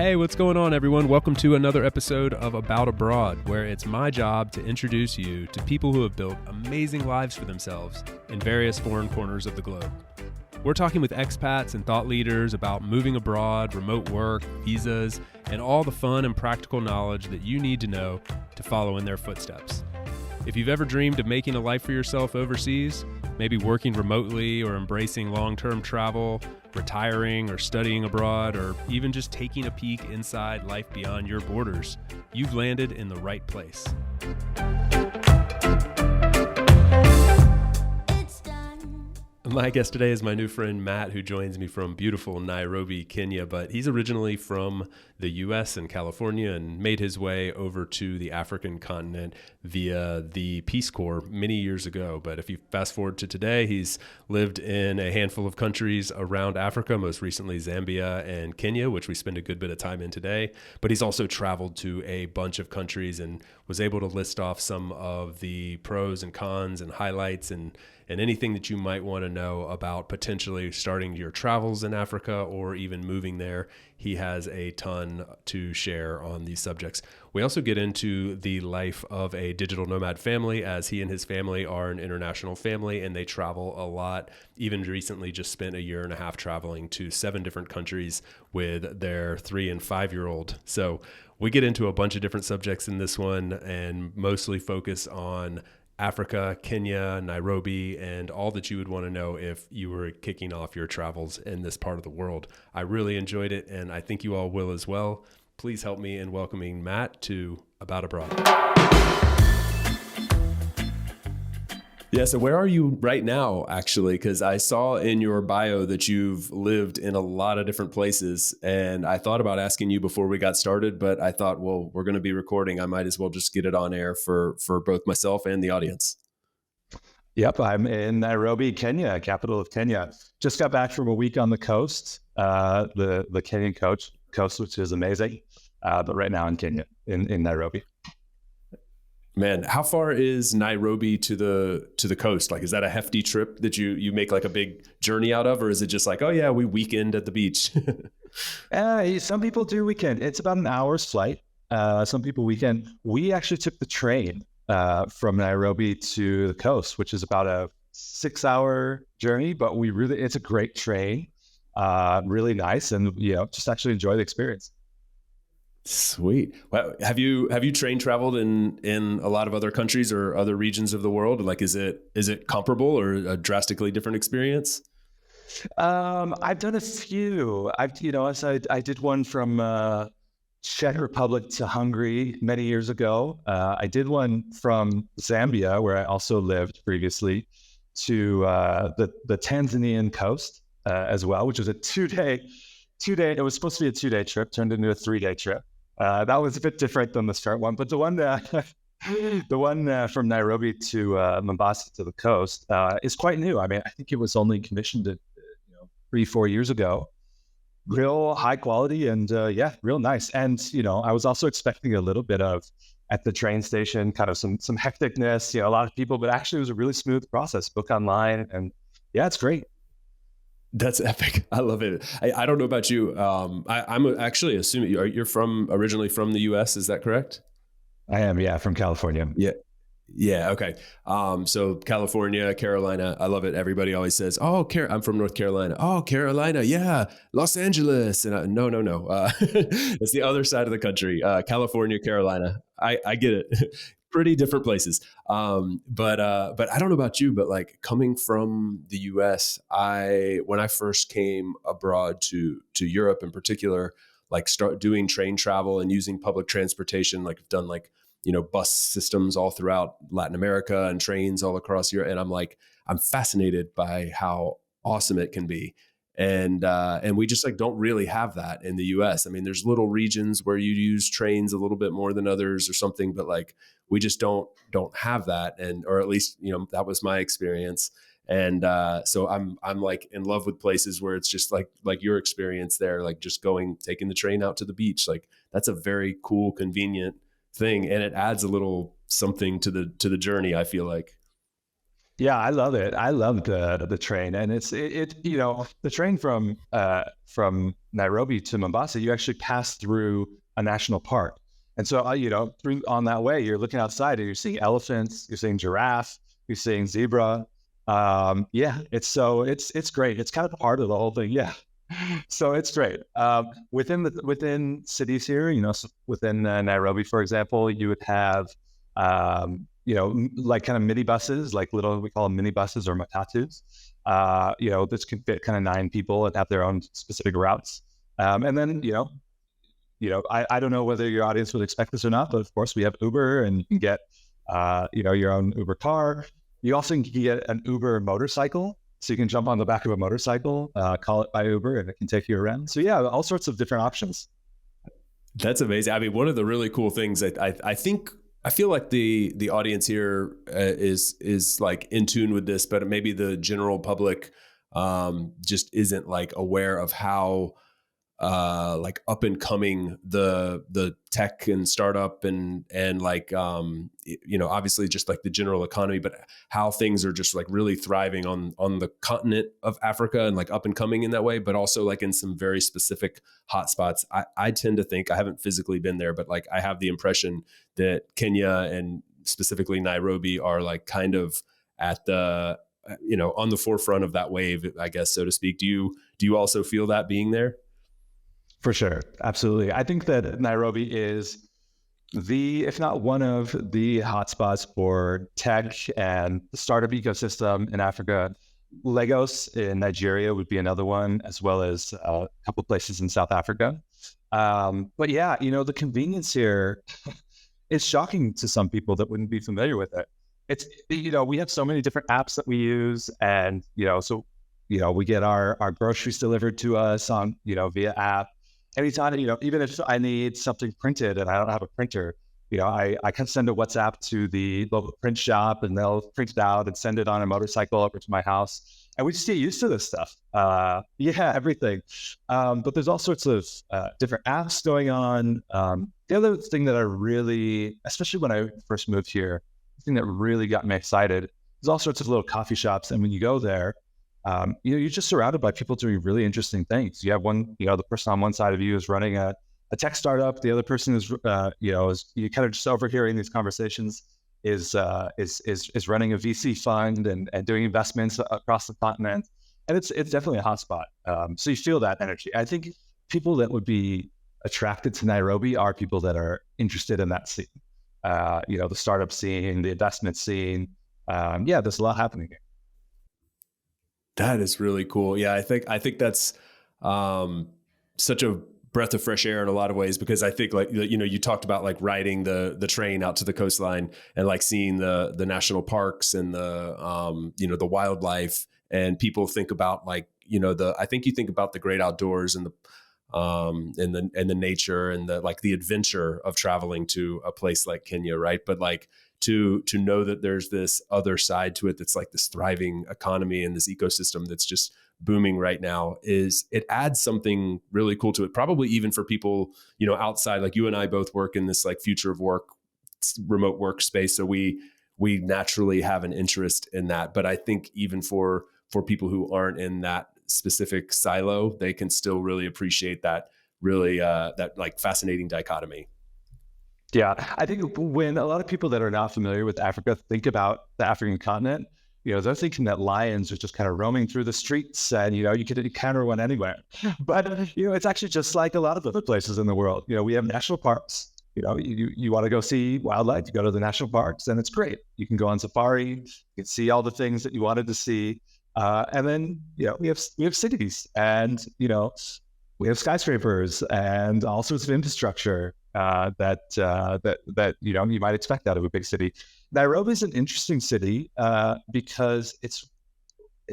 Hey, what's going on, everyone? Welcome to another episode of About Abroad, where it's my job to introduce you to people who have built amazing lives for themselves in various foreign corners of the globe. We're talking with expats and thought leaders about moving abroad, remote work, visas, and all the fun and practical knowledge that you need to know to follow in their footsteps. If you've ever dreamed of making a life for yourself overseas, maybe working remotely or embracing long-term travel, retiring or studying abroad, or even just taking a peek inside life beyond your borders, you've landed in the right place. My guest today is my new friend Matt, who joins me from beautiful Nairobi, Kenya, but he's originally from the US and California and made his way over to the African continent via the Peace Corps many years ago. But if you fast forward to today, he's lived in a handful of countries around Africa, most recently Zambia and Kenya, which we spend a good bit of time in today. But he's also traveled to a bunch of countries and was able to list off some of the pros and cons and highlights and anything that you might want to know about potentially starting your travels in Africa or even moving there. He has a ton to share on these subjects. We also get into the life of a digital nomad family, as he and his family are an international family and they travel a lot. Even recently just spent a year and a half traveling to 7 different countries with their 3 and 5-year-old. So we get into a bunch of different subjects in this one and mostly focus on Africa, Kenya, Nairobi, and all that you would want to know if you were kicking off your travels in this part of the world. I really enjoyed it, and I think you all will as well. Please help me in welcoming Matt to About Abroad. Yeah, so where are you right now, actually? Because I saw in your bio that you've lived in a lot of different places, and I thought about asking you before we got started, but I thought, well, we're going to be recording. I might as well just get it on air for both myself and the audience. Yep, I'm in Nairobi, Kenya, capital of Kenya. Just got back from a week on the coast, the Kenyan coast, which is amazing. But right now in Kenya, in Nairobi. Man, how far is Nairobi to the coast? Like, is that a hefty trip that you make like a big journey out of, or is it just like, oh yeah, we weekend at the beach? Some people do weekend. It's about an hour's flight. Some people weekend. We actually took the train from Nairobi to the coast, which is about a 6-hour journey, but it's a great train, really nice, and just actually enjoy the experience. Sweet. Well, have you traveled in a lot of other countries or other regions of the world? Like, is it comparable or a drastically different experience? I've done a few. I did one from Czech Republic to Hungary many years ago. I did one from Zambia, where I also lived previously, to the Tanzanian coast as well, which was a 2-day. It was supposed to be a 2-day trip, turned into a 3-day trip. That was a bit different than the start one, but the one from Nairobi to Mombasa to the coast is quite new. I mean, I think it was only commissioned 3-4 years ago. Real high quality and real nice. And I was also expecting a little bit of at the train station, kind of some hecticness, a lot of people, but actually it was a really smooth process. Book online, and yeah, it's great. That's epic. I love it. I don't know about you. I'm actually assuming you're originally from the US. Is that correct? I am. Yeah. From California. Yeah. Yeah. Okay. So California, Carolina, I love it. Everybody always says, oh, I'm from North Carolina. Oh, Carolina. Yeah. Los Angeles. And no. It's the other side of the country. California, Carolina. I get it. Pretty different places. But I don't know about you, but like coming from the US, when I first came abroad to Europe in particular, like start doing train travel and using public transportation, like I've done like, bus systems all throughout Latin America and trains all across Europe. And I'm fascinated by how awesome it can be. And we just like don't really have that in the US. I mean, there's little regions where you use trains a little bit more than others or something, but like we just don't have that. Or at least, that was my experience. And so I'm like in love with places where it's just like your experience there, like just taking the train out to the beach. Like that's a very cool, convenient thing. And it adds a little something to the journey, I feel like. Yeah, I love it. I love the train, and the train from Nairobi to Mombasa, you actually pass through a national park, and so through on that way, you're looking outside and you're seeing elephants, you're seeing giraffe, you're seeing zebra. Yeah, it's great. It's kind of part of the whole thing. Yeah, so it's great. Within cities here, within Nairobi, for example, you would have like kind of mini buses, like little, we call them mini buses or matatus. This can fit kind of 9 people and have their own specific routes. And then, I don't know whether your audience would expect this or not, but of course we have Uber, and you can get, your own Uber car. You also can get an Uber motorcycle. So you can jump on the back of a motorcycle, call it by Uber, and it can take you around. So yeah, all sorts of different options. That's amazing. I mean, one of the really cool things that I feel like the audience here is like in tune with this, but maybe the general public just isn't like aware of how like up and coming the tech and startup and like obviously just like the general economy, but how things are just like really thriving on the continent of Africa and like up and coming in that way, but also like in some very specific hotspots. I tend to think, I haven't physically been there, but like I have the impression that Kenya and specifically Nairobi are like kind of at the on the forefront of that wave, I guess, so to speak. Do you also feel that being there? For sure. Absolutely. I think that Nairobi is if not one of the hotspots for tech and the startup ecosystem in Africa. Lagos in Nigeria would be another one, as well as a couple places in South Africa. But yeah, the convenience here is shocking to some people that wouldn't be familiar with it. It's, we have so many different apps that we use, and, we get our groceries delivered to us on, via app. Anytime, even if I need something printed and I don't have a printer, I can send a WhatsApp to the local print shop, and they'll print it out and send it on a motorcycle over to my house. And we just get used to this stuff. Yeah, everything. But there's all sorts of different apps going on. The other thing that I really, especially when I first moved here, the thing that really got me excited, there's all sorts of little coffee shops. And when you go there, you're just surrounded by people doing really interesting things. You have the person on one side of you is running a tech startup. The other person is, you kind of just overhearing these conversations is running a VC fund and doing investments across the continent. And it's definitely a hotspot. So you feel that energy. I think people that would be attracted to Nairobi are people that are interested in that scene. The startup scene, the investment scene. There's a lot happening here. That is really cool. Yeah, I think that's such a breath of fresh air in a lot of ways, because I think like, you talked about like riding the train out to the coastline and like seeing the national parks and the wildlife, and people think about like, I think you think about the great outdoors and the nature and the adventure of traveling to a place like Kenya, right? But like to know that there's this other side to it that's like this thriving economy and this ecosystem that's just booming right now, it adds something really cool to it. Probably even for people, outside, like you and I both work in this like future of work, remote workspace. So we naturally have an interest in that. But I think even for people who aren't in that specific silo, they can still really appreciate that really that like fascinating dichotomy. Yeah, I think when a lot of people that are not familiar with Africa think about the African continent, they're thinking that lions are just kind of roaming through the streets and, you could encounter one anywhere. But, it's actually just like a lot of other places in the world. We have national parks. You want to go see wildlife, you go to the national parks, and it's great. You can go on safari, you can see all the things that you wanted to see. And then, we have cities, and, we have skyscrapers and all sorts of infrastructure that you might expect out of a big city. Nairobi is an interesting city because it's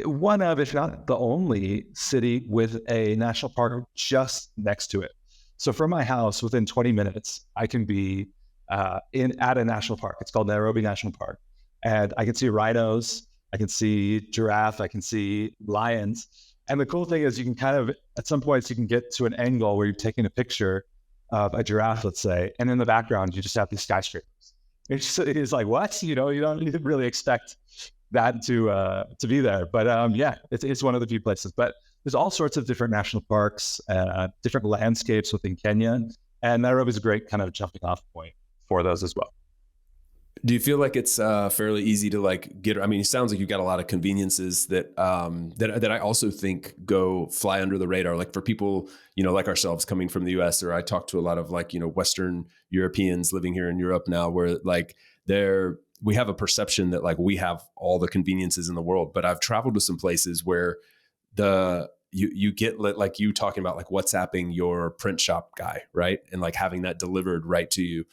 one of, if not the only city with a national park just next to it. So from my house, within 20 minutes, I can be at a national park. It's called Nairobi National Park. And I can see rhinos, I can see giraffe, I can see lions. And the cool thing is you can kind of, at some points, you can get to an angle where you're taking a picture of a giraffe, let's say, and in the background, you just have these skyscrapers. It's like, what? You don't really expect that to be there. But yeah, it's one of the few places. But there's all sorts of different national parks, different landscapes within Kenya, and Nairobi is a great kind of jumping off point for those as well. Do you feel like it's fairly easy to like get? I mean, it sounds like you've got a lot of conveniences that that I also think go fly under the radar. Like for people, like ourselves coming from the U.S., or I talk to a lot of like Western Europeans living here in Europe now, where like we have a perception that like we have all the conveniences in the world. But I've traveled to some places where you get like you talking about like WhatsApping your print shop guy, right, and like having that delivered right to you.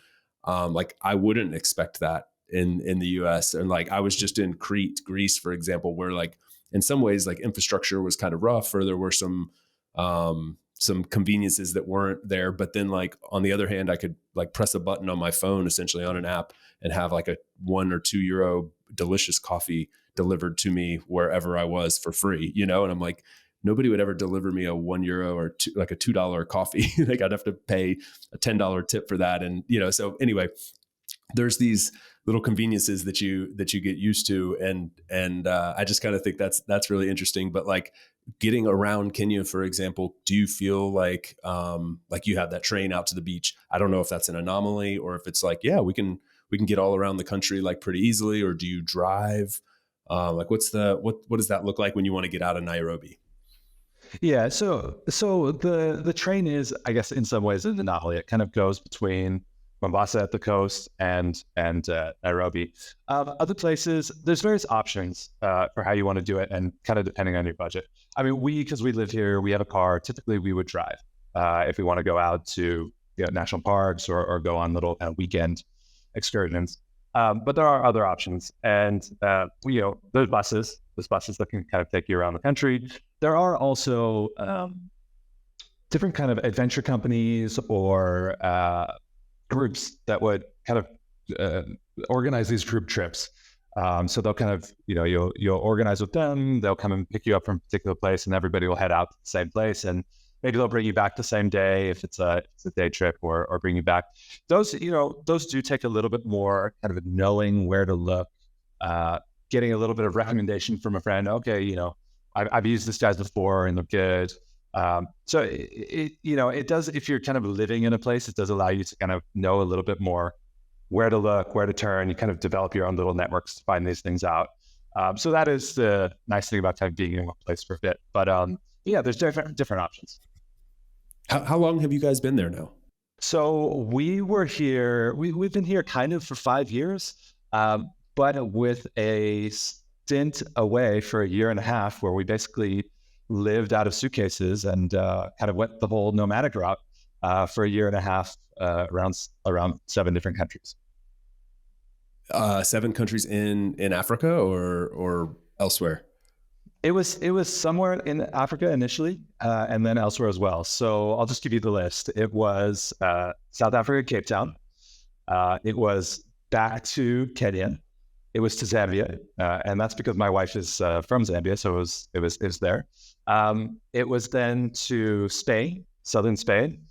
Like I wouldn't expect that in the US. And like I was just in Crete, Greece, for example, where like in some ways like infrastructure was kind of rough, or there were some conveniences that weren't there. But then like on the other hand, I could like press a button on my phone, essentially on an app, and have like a €1 or €2 delicious coffee delivered to me wherever I was for free, and I'm like, nobody would ever deliver me a €1 or like a $2 coffee. Like I'd have to pay a $10 tip for that. And, so anyway, there's these little conveniences that you get used to. And I just kind of think that's really interesting. But like getting around Kenya, for example, do you feel like you have that train out to the beach? I don't know if that's an anomaly or if it's like, yeah, we can get all around the country like pretty easily, or do you drive? Like what does that look like when you want to get out of Nairobi? Yeah, so the train is, I guess, in some ways an anomaly. It kind of goes between Mombasa at the coast and Nairobi. Other places, there's various options for how you want to do it, and kind of depending on your budget. I mean, because we live here, we have a car. Typically, we would drive if we want to go out to national parks or go on little weekend excursions. But there are other options, and there's buses. There's buses that can kind of take you around the country. There are also different kind of adventure companies or groups that would kind of organize these group trips. So they'll kind of, you'll organize with them. They'll come and pick you up from a particular place, and everybody will head out to the same place. And maybe they'll bring you back the same day if it's a day trip, or bring you back. Those do take a little bit more kind of knowing where to look, getting a little bit of recommendation from a friend. Okay, I've used this guys before and they're good. So it does, if you're kind of living in a place, it does allow you to kind of know a little bit more where to look, where to turn. You kind of develop your own little networks to find these things out. So that is the nice thing about kind of being in one place for a bit. But yeah, there's different options. How long have you guys been there now? So we were here, we've been here kind of for 5 years, but with a stint away for 1.5 years where we basically lived out of suitcases and kind of went the whole nomadic route for 1.5 years around 7 different countries. 7 countries in Africa or elsewhere? It was somewhere in Africa initially, and then elsewhere as well. So I'll just give you the list. It was South Africa, Cape Town. It was back to Kenya. It was to Zambia, and that's because my wife is from Zambia, so it was there. It was then to Spain, southern Spain,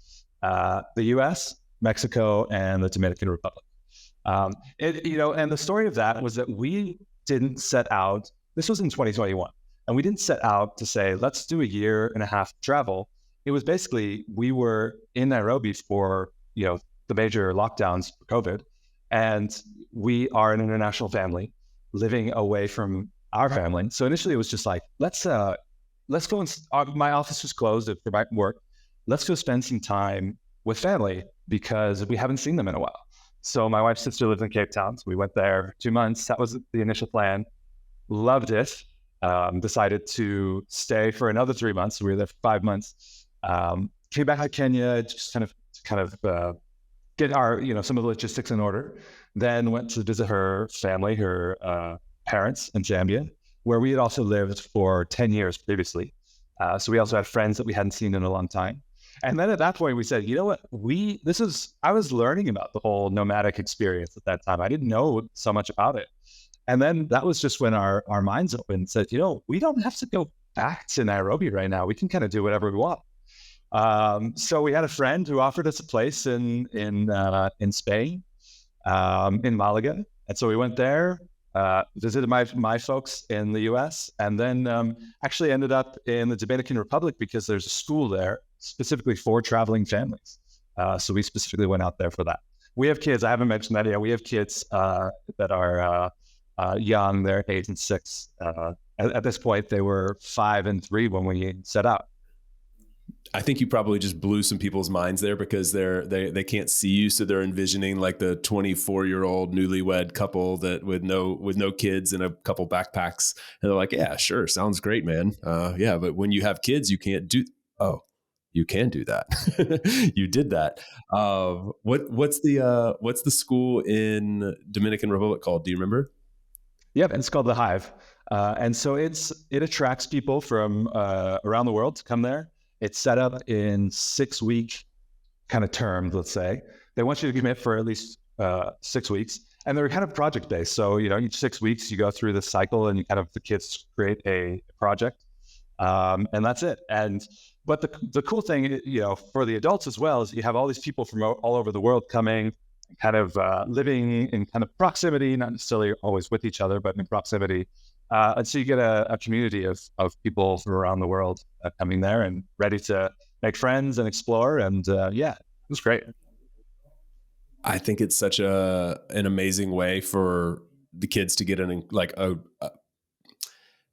the U.S., Mexico, and the Dominican Republic. And the story of that was that we didn't set out. This was in 2021. And we didn't set out to say, let's do 1.5 years travel. It was basically, we were in Nairobi for, the major lockdowns for COVID. And we are an international family living away from our family. So initially it was just like, let's go my office was closed for my work. Let's go spend some time with family because we haven't seen them in a while. So my wife's sister lives in Cape Town. So we went there 2 months. That was the initial plan. Loved it. Decided to stay for another 3 months. We were there for 5 months. Came back to Kenya, just kind of get our, some of the logistics in order. Then went to visit her family, her parents in Zambia, where we had also lived for 10 years previously. So we also had friends that we hadn't seen in a long time. And then at that point we said, you know what, I was learning about the whole nomadic experience at that time. I didn't know so much about it. And then that was just when our minds opened and said, we don't have to go back to Nairobi right now. We can kind of do whatever we want. So we had a friend who offered us a place in Spain, in Malaga. And so we went there, visited my folks in the U.S. and then actually ended up in the Dominican Republic because there's a school there specifically for traveling families. So we specifically went out there for that. We have kids. I haven't mentioned that yet. We have kids that are young. They're 8 and 6. At this point, they were 5 and 3 when we set out. I think you probably just blew some people's minds there because they can't see you, so they're envisioning like the 24-year-old newlywed couple that with no kids and a couple backpacks, and they're like, "Yeah, sure, sounds great, man. Yeah, but when you have kids, you can't do." Oh, you can do that. You did that. What's the school in Dominican Republic called? Do you remember? Yep, it's called the Hive, and so it attracts people from around the world to come there. It's set up in 6-week kind of terms, let's say. They want you to commit for at least 6 weeks, and they're kind of project based. So each 6 weeks you go through this cycle, and the kids create a project, and that's it. But the cool thing, for the adults as well, is you have all these people from all over the world coming, kind of living in kind of proximity, not necessarily always with each other, but in proximity. And so you get a community of people from around the world coming there and ready to make friends and explore. And it was great. I think it's such an amazing way for the kids to get in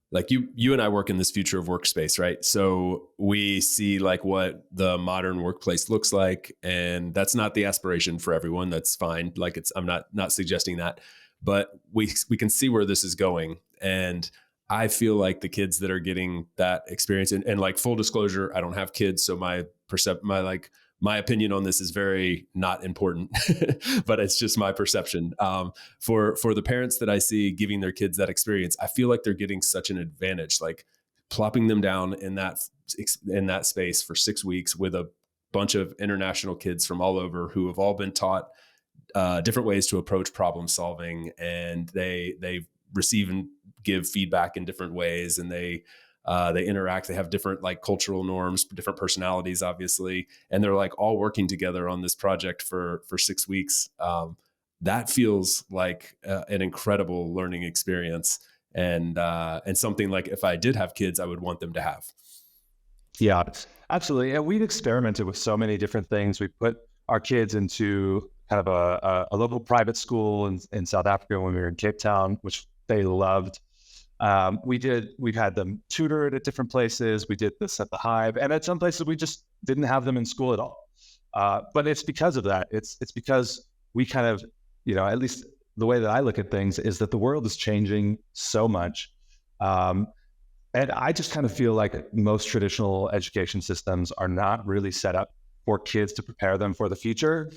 like you and I work in this future of workspace, right? So we see like what the modern workplace looks like, and that's not the aspiration for everyone. That's fine. Like I'm not suggesting that, but we can see where this is going. And I feel like the kids that are getting that experience, and like full disclosure, I don't have kids, so my opinion on this is very not important, but it's just my perception. For the parents that I see giving their kids that experience, I feel like they're getting such an advantage, like plopping them down in that space for 6 weeks with a bunch of international kids from all over who have all been taught different ways to approach problem solving, and they receive and give feedback in different ways, and they interact. They have different like cultural norms, different personalities, obviously, and they're like all working together on this project for 6 weeks. That feels like an incredible learning experience, and something like if I did have kids, I would want them to have. Yeah, absolutely. And we've experimented with so many different things. We put our kids into kind of a local private school in South Africa when we were in Cape Town, which they loved. We've had them tutored at different places. We did this at the Hive, and at some places we just didn't have them in school at all. But it's because of that. It's because we kind of, at least the way that I look at things is that the world is changing so much. And I just kind of feel like most traditional education systems are not really set up for kids to prepare them for the future.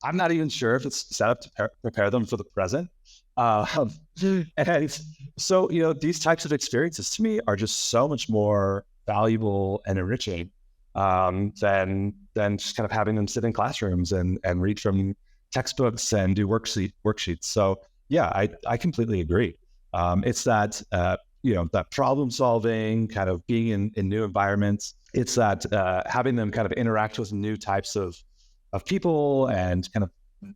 I'm not even sure if it's set up to prepare them for the present. And so, these types of experiences to me are just so much more valuable and enriching than just kind of having them sit in classrooms and read from textbooks and do worksheets. So yeah, I completely agree. It's that, that problem solving, kind of being in new environments. It's that having them kind of interact with new types of people and kind of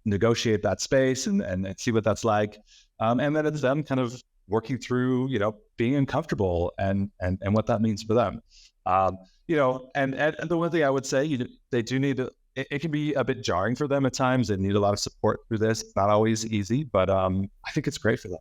negotiate that space and see what that's like. And then it's them kind of working through, being uncomfortable and what that means for them. And the one thing I would say, they do need to, it can be a bit jarring for them at times. They need a lot of support through this. It's not always easy, but I think it's great for them.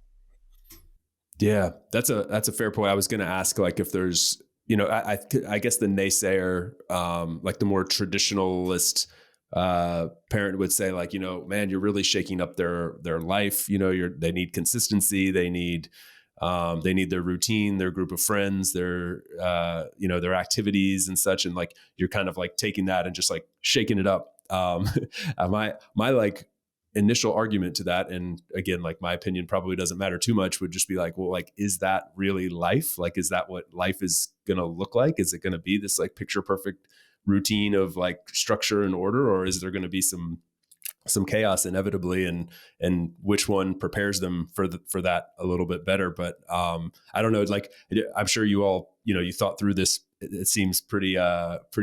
Yeah, that's a fair point. I was going to ask, like, if there's, I guess the naysayer, like the more traditionalist parent would say, like, man, you're really shaking up their life. They need consistency. They need their routine, their group of friends, their activities and such. And like, you're kind of like taking that and just like shaking it up. My like initial argument to that, and again, like my opinion probably doesn't matter too much, would just be like, well, like, is that really life? Like, is that what life is going to look like? Is it going to be this like picture perfect routine of like structure and order, or is there going to be some chaos inevitably, and which one prepares them for that a little bit better? But I don't know, like, I'm sure you all, you thought through this. It seems pretty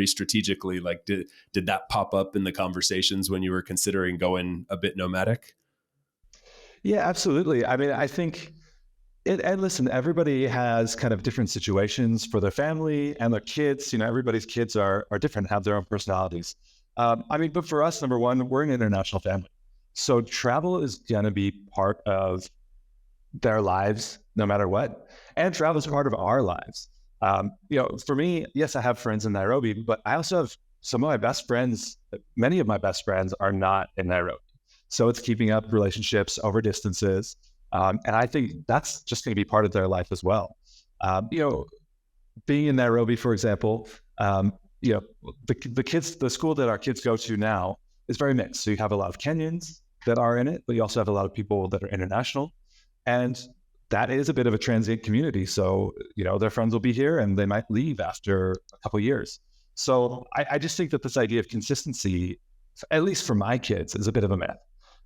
strategically. Like, did that pop up in the conversations when you were considering going a bit nomadic? Yeah, absolutely. I mean, I think And listen, everybody has kind of different situations for their family and their kids. Everybody's kids are different, have their own personalities. But for us, number one, we're an international family. So travel is going to be part of their lives no matter what. And travel is part of our lives. For me, yes, I have friends in Nairobi, but I also have some of my best friends. Many of my best friends are not in Nairobi. So it's keeping up relationships over distances. And I think that's just going to be part of their life as well. Being in Nairobi, for example, you know, the school that our kids go to now is very mixed. So you have a lot of Kenyans that are in it, but you also have a lot of people that are international. And that is a bit of a transient community. So, their friends will be here and they might leave after a couple of years. So I just think that this idea of consistency, at least for my kids, is a bit of a myth.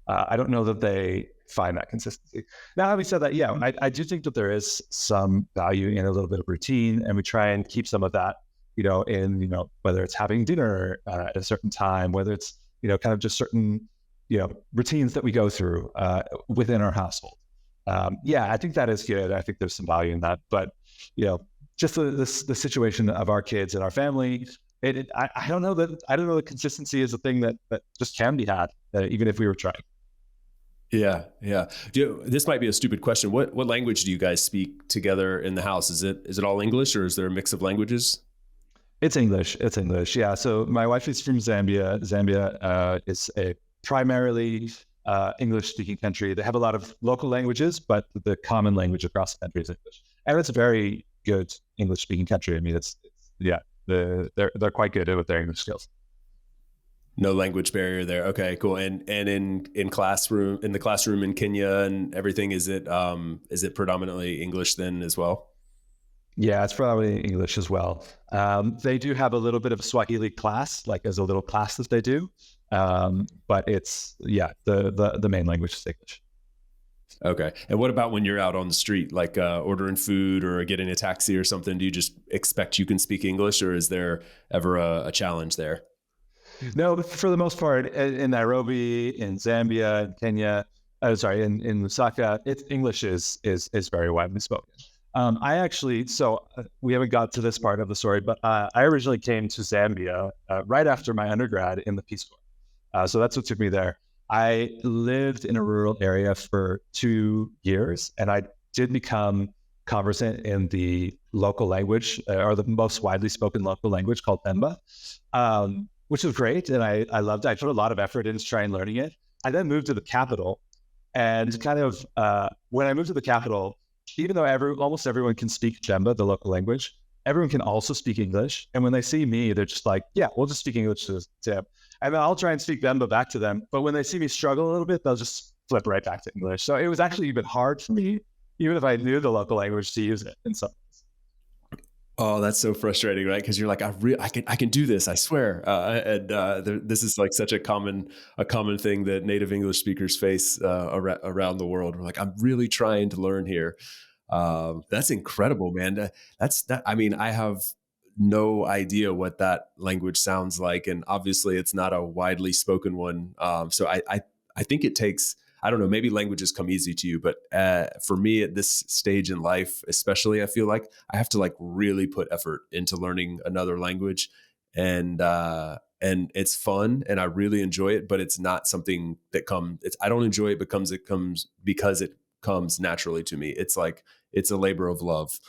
I don't know that they find that consistency. Now, having said that, yeah, I do think that there is some value in a little bit of routine, and we try and keep some of that, whether it's having dinner at a certain time, whether it's, kind of just certain, routines that we go through within our household. I think that is good. I think there's some value in that, but, just the situation of our kids and our family, I don't know that consistency is a thing that just can be had, even if we were trying. Yeah, yeah. This might be a stupid question. What language do you guys speak together in the house? Is it all English, or is there a mix of languages? It's English. It's English. Yeah. So my wife is from Zambia. Zambia is a primarily English-speaking country. They have a lot of local languages, but the common language across the country is English, and it's a very good English-speaking country. I mean, they're quite good with their English skills. No language barrier there. Okay, cool. And in the classroom in Kenya and everything, is it predominantly English then as well? Yeah, it's probably English as well. They do have a little bit of a Swahili class, like as a little class that they do. But it's, the main language is English. Okay. And what about when you're out on the street, like ordering food or getting a taxi or something? Do you just expect you can speak English, or is there ever a challenge there? No, but for the most part, in Nairobi, in Zambia, in Kenya, in Lusaka, English is very widely spoken. We haven't got to this part of the story, but I originally came to Zambia right after my undergrad in the Peace Corps. So that's what took me there. I lived in a rural area for 2 years, and I did become conversant in the local language, or the most widely spoken local language, called Bemba, which was great. And I loved it. I put a lot of effort into trying learning it. I then moved to the capital, and kind of when I moved to the capital, even though almost everyone can speak Bemba, the local language, everyone can also speak English. And when they see me, they're just like, yeah, we'll just speak English to them. And then I'll try and speak Bemba back to them. But when they see me struggle a little bit, they'll just flip right back to English. So it was actually even hard for me, even if I knew the local language, to use it in some ways. Oh, that's so frustrating, right? Because you're like, I can do this, I swear. This is like such a common thing that native English speakers face around the world. We're like, I'm really trying to learn here. That's incredible, man. I mean, I have no idea what that language sounds like, and obviously, it's not a widely spoken one. So I think it takes. I don't know, maybe languages come easy to you, but for me at this stage in life, especially, I feel like I have to like really put effort into learning another language, and it's fun and I really enjoy it, but it's not something that I don't enjoy it because it comes naturally to me. It's like, it's a labor of love.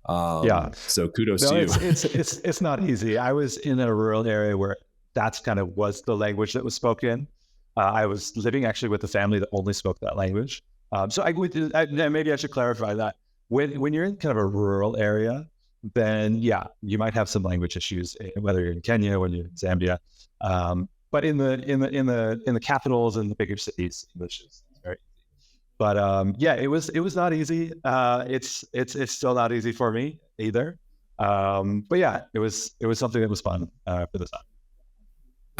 So kudos to you. It's not easy. I was in a rural area where that's kind of was the language that was spoken. I was living actually with a family that only spoke that language. Maybe I should clarify that when you're in kind of a rural area, then you might have some language issues, whether you're in Kenya or when you're in Zambia. But in the capitals and the bigger cities, English is very easy. But it was not easy. It's still not easy for me either. But yeah, it was something that was fun for this time.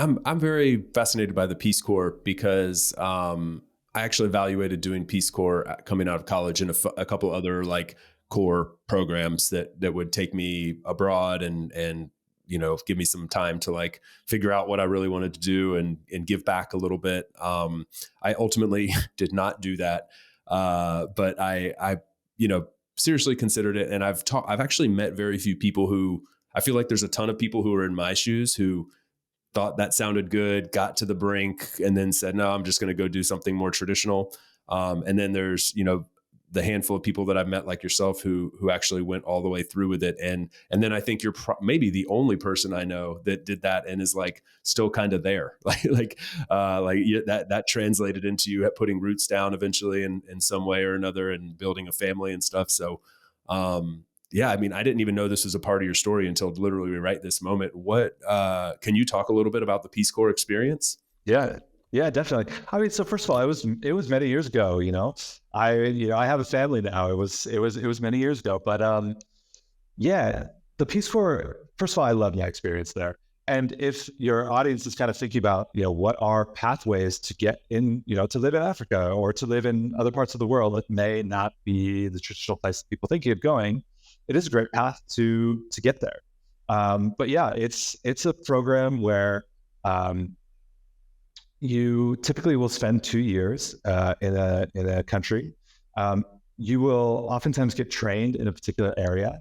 I'm very fascinated by the Peace Corps because I actually evaluated doing Peace Corps coming out of college, and a couple other like core programs that would take me abroad and give me some time to like figure out what I really wanted to do and give back a little bit. I ultimately did not do that, but I seriously considered it. And I've actually met very few people who, I feel like there's a ton of people who are in my shoes who thought that sounded good, got to the brink, and then said, no, I'm just going to go do something more traditional. And then there's, the handful of people that I've met like yourself who actually went all the way through with it. And then I think you're maybe the only person I know that did that and is like still kind of there. That translated into you putting roots down eventually in some way or another and building a family and stuff. So, I mean, I didn't even know this was a part of your story until literally right this moment. What, can you talk a little bit about the Peace Corps experience? Yeah, definitely. I mean, so first of all, it was many years ago, I have a family now. It was many years ago, but, the Peace Corps, first of all, I love my experience there. And if your audience is kind of thinking about, what are pathways to get in, to live in Africa or to live in other parts of the world that may not be the traditional place that people think of going, it is a great path to get there. But yeah, it's a program where, you typically will spend 2 years in a country. You will oftentimes get trained in a particular area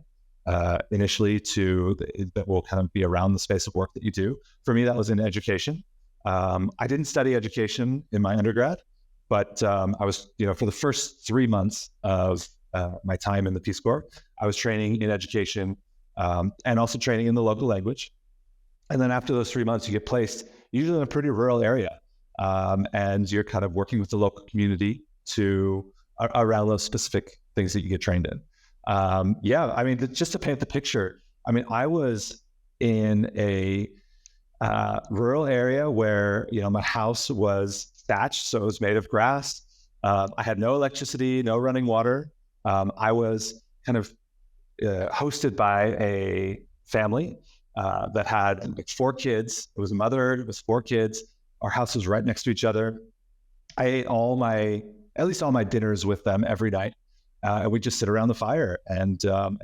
initially that will kind of be around the space of work that you do. For me, that was in education. I didn't study education in my undergrad, but I was, for the first 3 months of my time in the Peace Corps, I was training in education and also training in the local language. And then after those 3 months, you get placed usually in a pretty rural area. And you're kind of working with the local community around those specific things that you get trained in. I mean, just to paint the picture, I mean, I was in a rural area where, my house was thatched, so it was made of grass. I had no electricity, no running water. I was kind of hosted by a family that had like 4 kids. It was a mother, it was 4 kids. Our house was right next to each other. I ate at least all my dinners with them every night. And we'd just sit around the fire and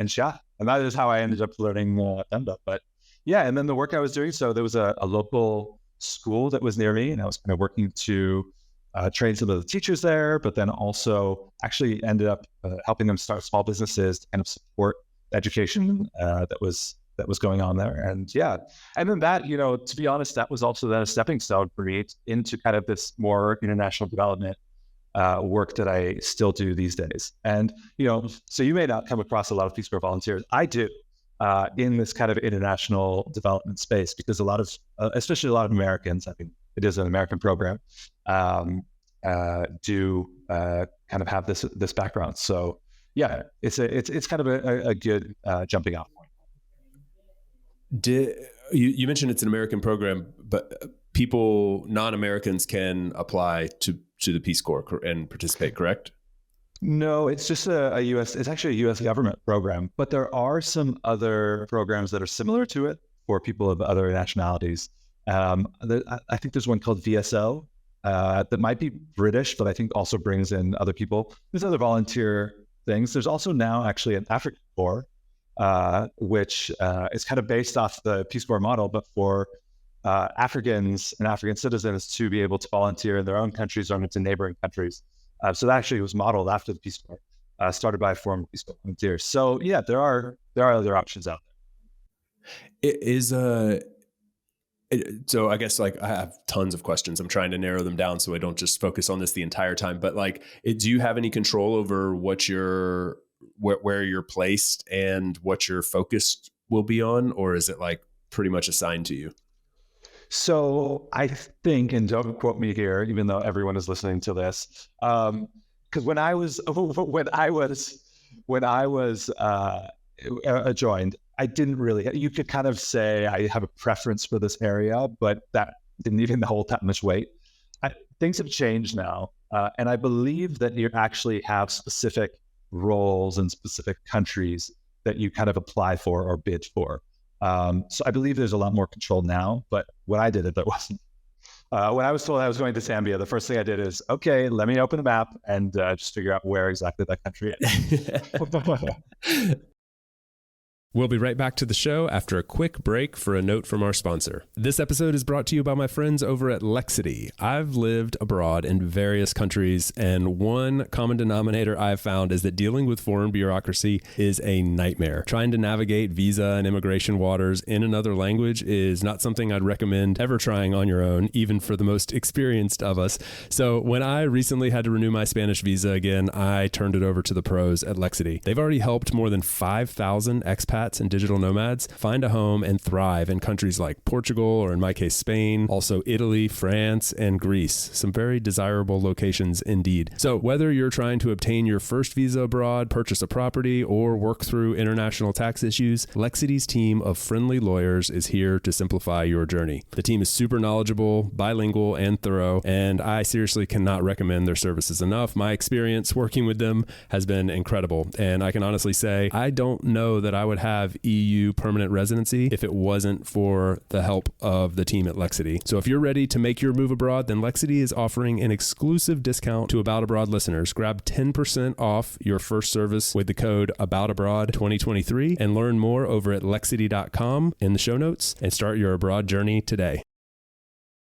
chat. And that is how I ended up learning Bemba. But yeah, and then the work I was doing, so there was a local school that was near me, and I was kind of working to train some of the teachers there, but then also actually ended up helping them start small businesses to kind of support education that was going on there. And then that, to be honest, that was also then a stepping stone for me into kind of this more international development work that I still do these days. And, so you may not come across a lot of Peace Corps volunteers. I do in this kind of international development space, because a lot of, especially a lot of Americans, I mean, it is an American program, do kind of have this background. So yeah, it's kind of a good jumping off point. You mentioned it's an American program, but non-Americans can apply to the Peace Corps and participate, correct? No, it's just it's actually a U.S. government program, but there are some other programs that are similar to it for people of other nationalities. I think there's one called VSO that might be British, but I think also brings in other people. There's other volunteer things. There's also now actually an African Corps, which is kind of based off the Peace Corps model, but for Africans and African citizens to be able to volunteer in their own countries or into neighboring countries. So that actually was modeled after the Peace Corps, started by former Peace Corps volunteers. So yeah, there are other options out there. It is so I guess like I have tons of questions. I'm trying to narrow them down so I don't just focus on this the entire time. But like, do you have any control over where you're placed and what your focus will be on, or is it like pretty much assigned to you? So I think, and don't quote me here, even though everyone is listening to this, because when I was joined, I didn't really. You could kind of say I have a preference for this area, but that didn't even hold that much weight. Things have changed now, and I believe that you actually have specific roles in specific countries that you kind of apply for or bid for. So I believe there's a lot more control now, but when I did it, there wasn't. When I was told I was going to Zambia, the first thing I did is, okay, let me open a map and just figure out where exactly that country is. We'll be right back to the show after a quick break for a note from our sponsor. This episode is brought to you by my friends over at Lexity. I've lived abroad in various countries, and one common denominator I've found is that dealing with foreign bureaucracy is a nightmare. Trying to navigate visa and immigration waters in another language is not something I'd recommend ever trying on your own, even for the most experienced of us. So when I recently had to renew my Spanish visa again, I turned it over to the pros at Lexity. They've already helped more than 5,000 expats and digital nomads find a home and thrive in countries like Portugal, or in my case, Spain, also Italy, France, and Greece. Some very desirable locations indeed. So whether you're trying to obtain your first visa abroad, purchase a property, or work through international tax issues, Lexity's team of friendly lawyers is here to simplify your journey. The team is super knowledgeable, bilingual, and thorough, and I seriously cannot recommend their services enough. My experience working with them has been incredible, and I can honestly say I don't know that I would have EU permanent residency if it wasn't for the help of the team at Lexity. So if you're ready to make your move abroad, then Lexity is offering an exclusive discount to About Abroad listeners. Grab 10% off your first service with the code AboutAbroad2023 and learn more over at Lexity.com in the show notes and start your abroad journey today.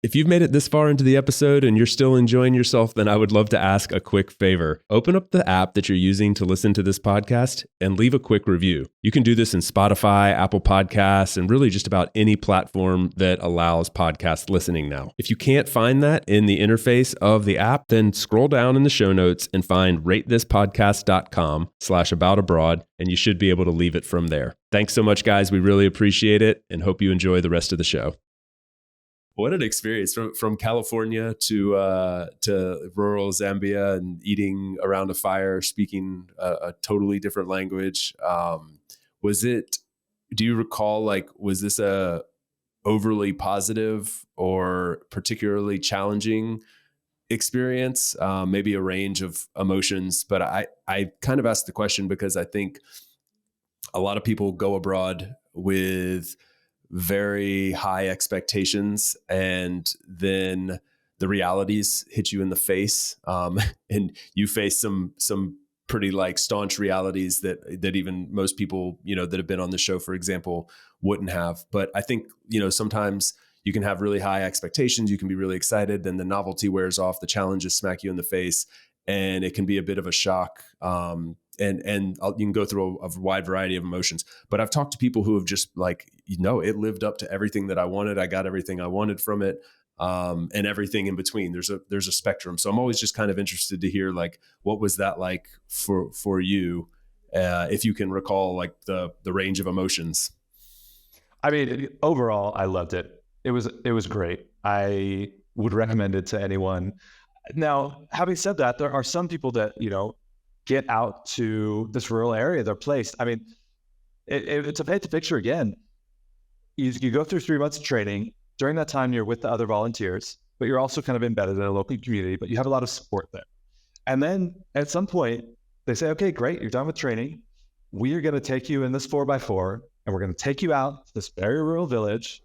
If you've made it this far into the episode and you're still enjoying yourself, then I would love to ask a quick favor. Open up the app that you're using to listen to this podcast and leave a quick review. You can do this in Spotify, Apple Podcasts, and really just about any platform that allows podcast listening now. If you can't find that in the interface of the app, then scroll down in the show notes and find ratethispodcast.com/aboutabroad, and you should be able to leave it from there. Thanks so much, guys. We really appreciate it and hope you enjoy the rest of the show. What an experience from California to rural Zambia and eating around a fire, speaking a totally different language. Do you recall, was this a overly positive or particularly challenging experience? Maybe a range of emotions, but I kind of asked the question because I think a lot of people go abroad with very high expectations, and then the realities hit you in the face, and you face some pretty staunch realities that even most people that have been on the show, for example, wouldn't have. But I think sometimes you can have really high expectations, you can be really excited, then the novelty wears off, the challenges smack you in the face, and it can be a bit of a shock. And you can go through a wide variety of emotions. But I've talked to people who have just it lived up to everything that I wanted. I got everything I wanted from it, and everything in between. There's a spectrum. So I'm always just kind of interested to hear what was that like for you, if you can recall the range of emotions. I mean, overall, I loved it. It was great. I would recommend it to anyone. Now, having said that, there are some people that get out to this rural area, they're placed. I mean, it's a paint the picture again. You go through 3 months of training. During that time, you're with the other volunteers, but you're also kind of embedded in a local community, but you have a lot of support there. And then at some point, they say, okay, great, you're done with training. We are going to take you in this 4x4, and we're going to take you out to this very rural village.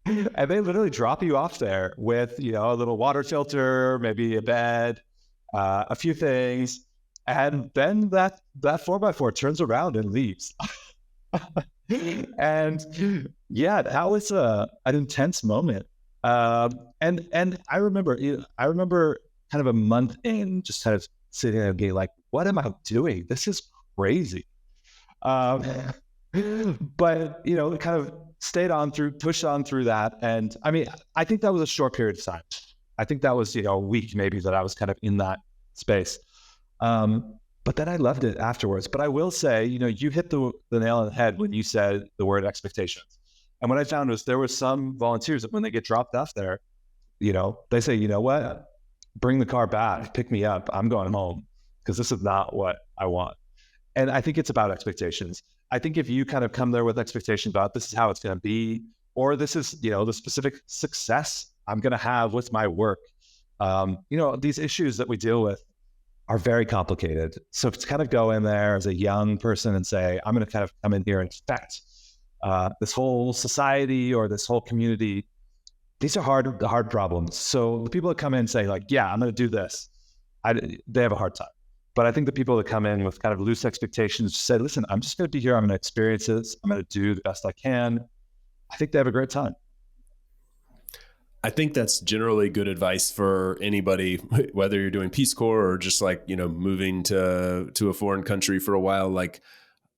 And they literally drop you off there with, a little water filter, maybe a bed, a few things. And then that 4x4 turns around and leaves. And yeah, that was an intense moment. And I remember kind of a month in, just kind of sitting there and being like, what am I doing? This is crazy. But kind of pushed on through that. And I mean, I think that was a short period of time. I think that was, a week maybe that I was kind of in that space. But then I loved it afterwards. But I will say, you hit the nail on the head when you said the word expectations. And what I found was there were some volunteers that when they get dropped off there, they say, you know what, bring the car back, pick me up. I'm going home because this is not what I want. And I think it's about expectations. I think if you kind of come there with expectations about this is how it's going to be, or this is, the specific success I'm going to have with my work. These issues that we deal with are very complicated. So to kind of go in there as a young person and say, I'm going to kind of come in here and affect this whole society or this whole community, these are hard problems. So the people that come in and say yeah, I'm going to do this, they have a hard time. But I think the people that come in with kind of loose expectations say, listen, I'm just going to be here. I'm going to experience this. I'm going to do the best I can. I think they have a great time. I think that's generally good advice for anybody, whether you're doing Peace Corps or just like, moving to a foreign country for a while, like,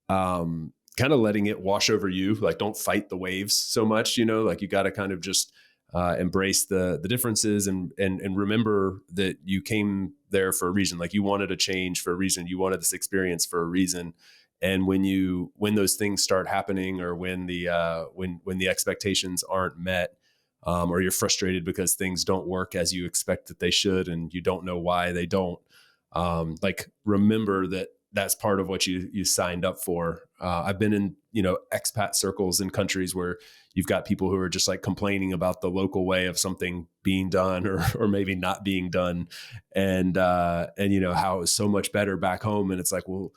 kind of letting it wash over you. Like, don't fight the waves so much, like you got to kind of just embrace the differences and remember that you came there for a reason. Like, you wanted a change for a reason. You wanted this experience for a reason. And when those things start happening, or when the expectations aren't met, or you're frustrated because things don't work as you expect that they should, and you don't know why they don't, like, remember that that's part of what you signed up for. I've been in, expat circles in countries where you've got people who are just like complaining about the local way of something being done, or maybe not being done. And how it was so much better back home. And it's like, well,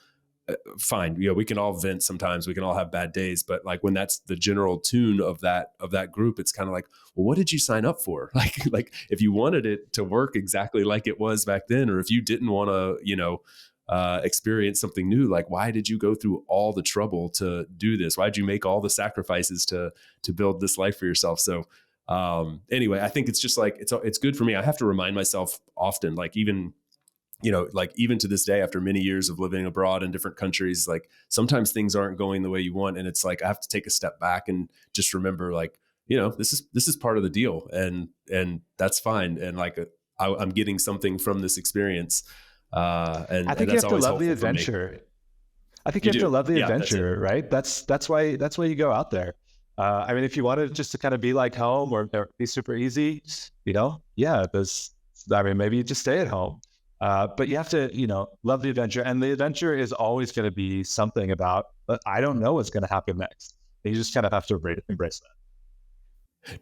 fine. We can all vent sometimes, we can all have bad days, but like, when that's the general tune of that group, it's kind of like, well, what did you sign up for? Like if you wanted it to work exactly like it was back then, or if you didn't want to, experience something new, like, why did you go through all the trouble to do this? Why did you make all the sacrifices to build this life for yourself? So anyway, I think it's just like, it's good for me. I have to remind myself often, like, even to this day, after many years of living abroad in different countries, like, sometimes things aren't going the way you want. And it's like, I have to take a step back and just remember, like, this is part of the deal, and that's fine. And like, I'm getting something from this experience. And I think you have to love the adventure. I think you have to love the adventure, right? That's why you go out there. I mean, if you wanted just to kind of be like home, or be super easy, maybe you just stay at home. But you have to, love the adventure, and the adventure is always going to be something about, I don't know what's going to happen next. You just kind of have to embrace that.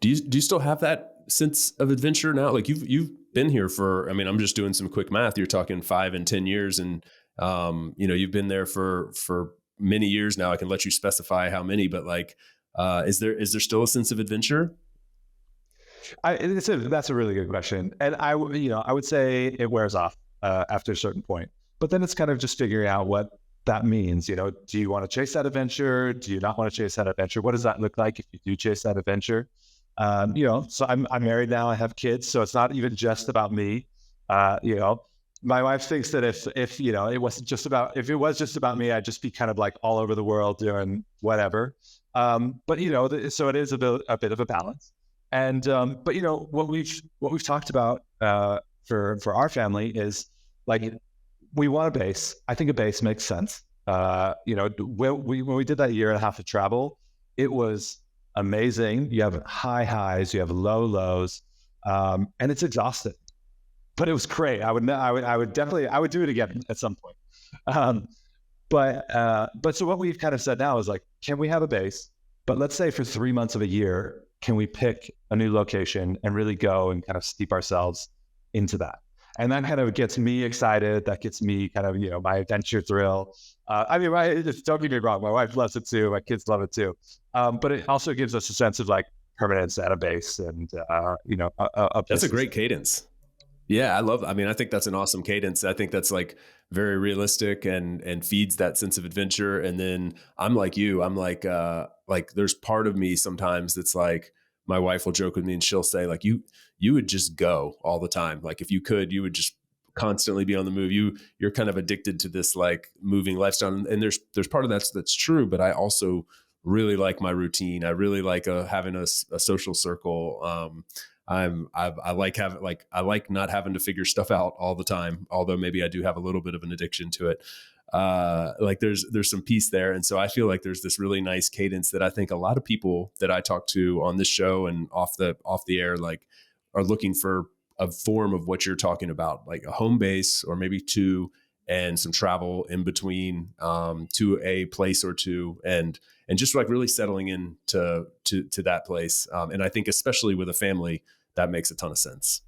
Do you still have that sense of adventure now? Like, you've been here for, I mean, I'm just doing some quick math. You're talking 5 and 10 years, and you've been there for many years now. I can let you specify how many, but like, is there still a sense of adventure? That's a really good question, and I would say it wears off after a certain point. But then it's kind of just figuring out what that means. Do you want to chase that adventure? Do you not want to chase that adventure? What does that look like if you do chase that adventure? So I'm married now. I have kids, so it's not even just about me. My wife thinks that if it was just about me, I'd just be kind of like all over the world doing whatever. But so it is a bit of a balance. And but what we've talked about for our family is, like, we want a base. I think a base makes sense. When we did that year and a half of travel, it was amazing. You have high highs, you have low lows, and it's exhausting. But it was great. I would do it again at some point. But so what we've kind of said now is, like, can we have a base? But let's say for 3 months of a year, can we pick a new location and really go and kind of steep ourselves into that? And that kind of gets me excited. That gets me kind of, my adventure thrill. Don't get me wrong, my wife loves it too. My kids love it too. But it also gives us a sense of like permanence at a base, and that's a great cadence. Yeah, I think that's an awesome cadence. I think that's like very realistic and feeds that sense of adventure. And then I'm like you, I'm like there's part of me sometimes that's like, my wife will joke with me and she'll say, like, you would just go all the time. Like, if you could, you would just constantly be on the move. You're kind of addicted to this like moving lifestyle. And there's part of that's true, but I also really like my routine. I really like having a social circle. I like not having to figure stuff out all the time, although maybe I do have a little bit of an addiction to it. Like there's some peace there. And so I feel like there's this really nice cadence that I think a lot of people that I talk to on this show and off the air, like, are looking for a form of what you're talking about, like a home base or maybe two, and some travel in between, to a place or two, and just like really settling in to that place. And I think especially with a family, that makes a ton of sense.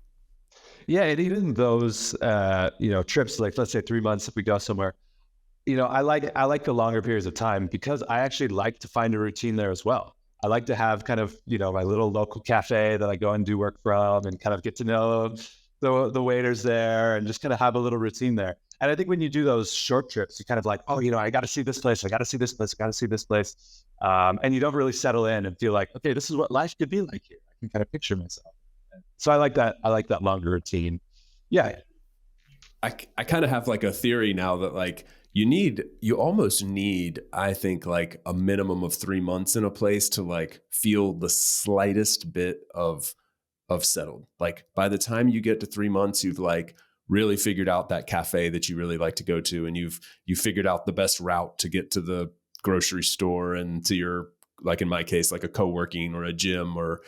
Yeah. And even those, trips, like let's say 3 months, if we go somewhere, I like the longer periods of time, because I actually like to find a routine there as well. I like to have kind of, my little local cafe that I go and do work from, and kind of get to know the waiters there and just kind of have a little routine there. And I think when you do those short trips, you kind of like, oh, I got to see this place. I got to see this place. I got to see this place. And you don't really settle in and feel like, okay, this is what life could be like here. I can kind of picture myself. So I like that. I like that longer routine. Yeah. I kind of have like a theory now that like you almost need, I think, like a minimum of 3 months in a place to like feel the slightest bit of settled. Like by the time you get to 3 months, you've like really figured out that cafe that you really like to go to, and you've figured out the best route to get to the grocery store and to your, like in my case, like a co-working or a gym, or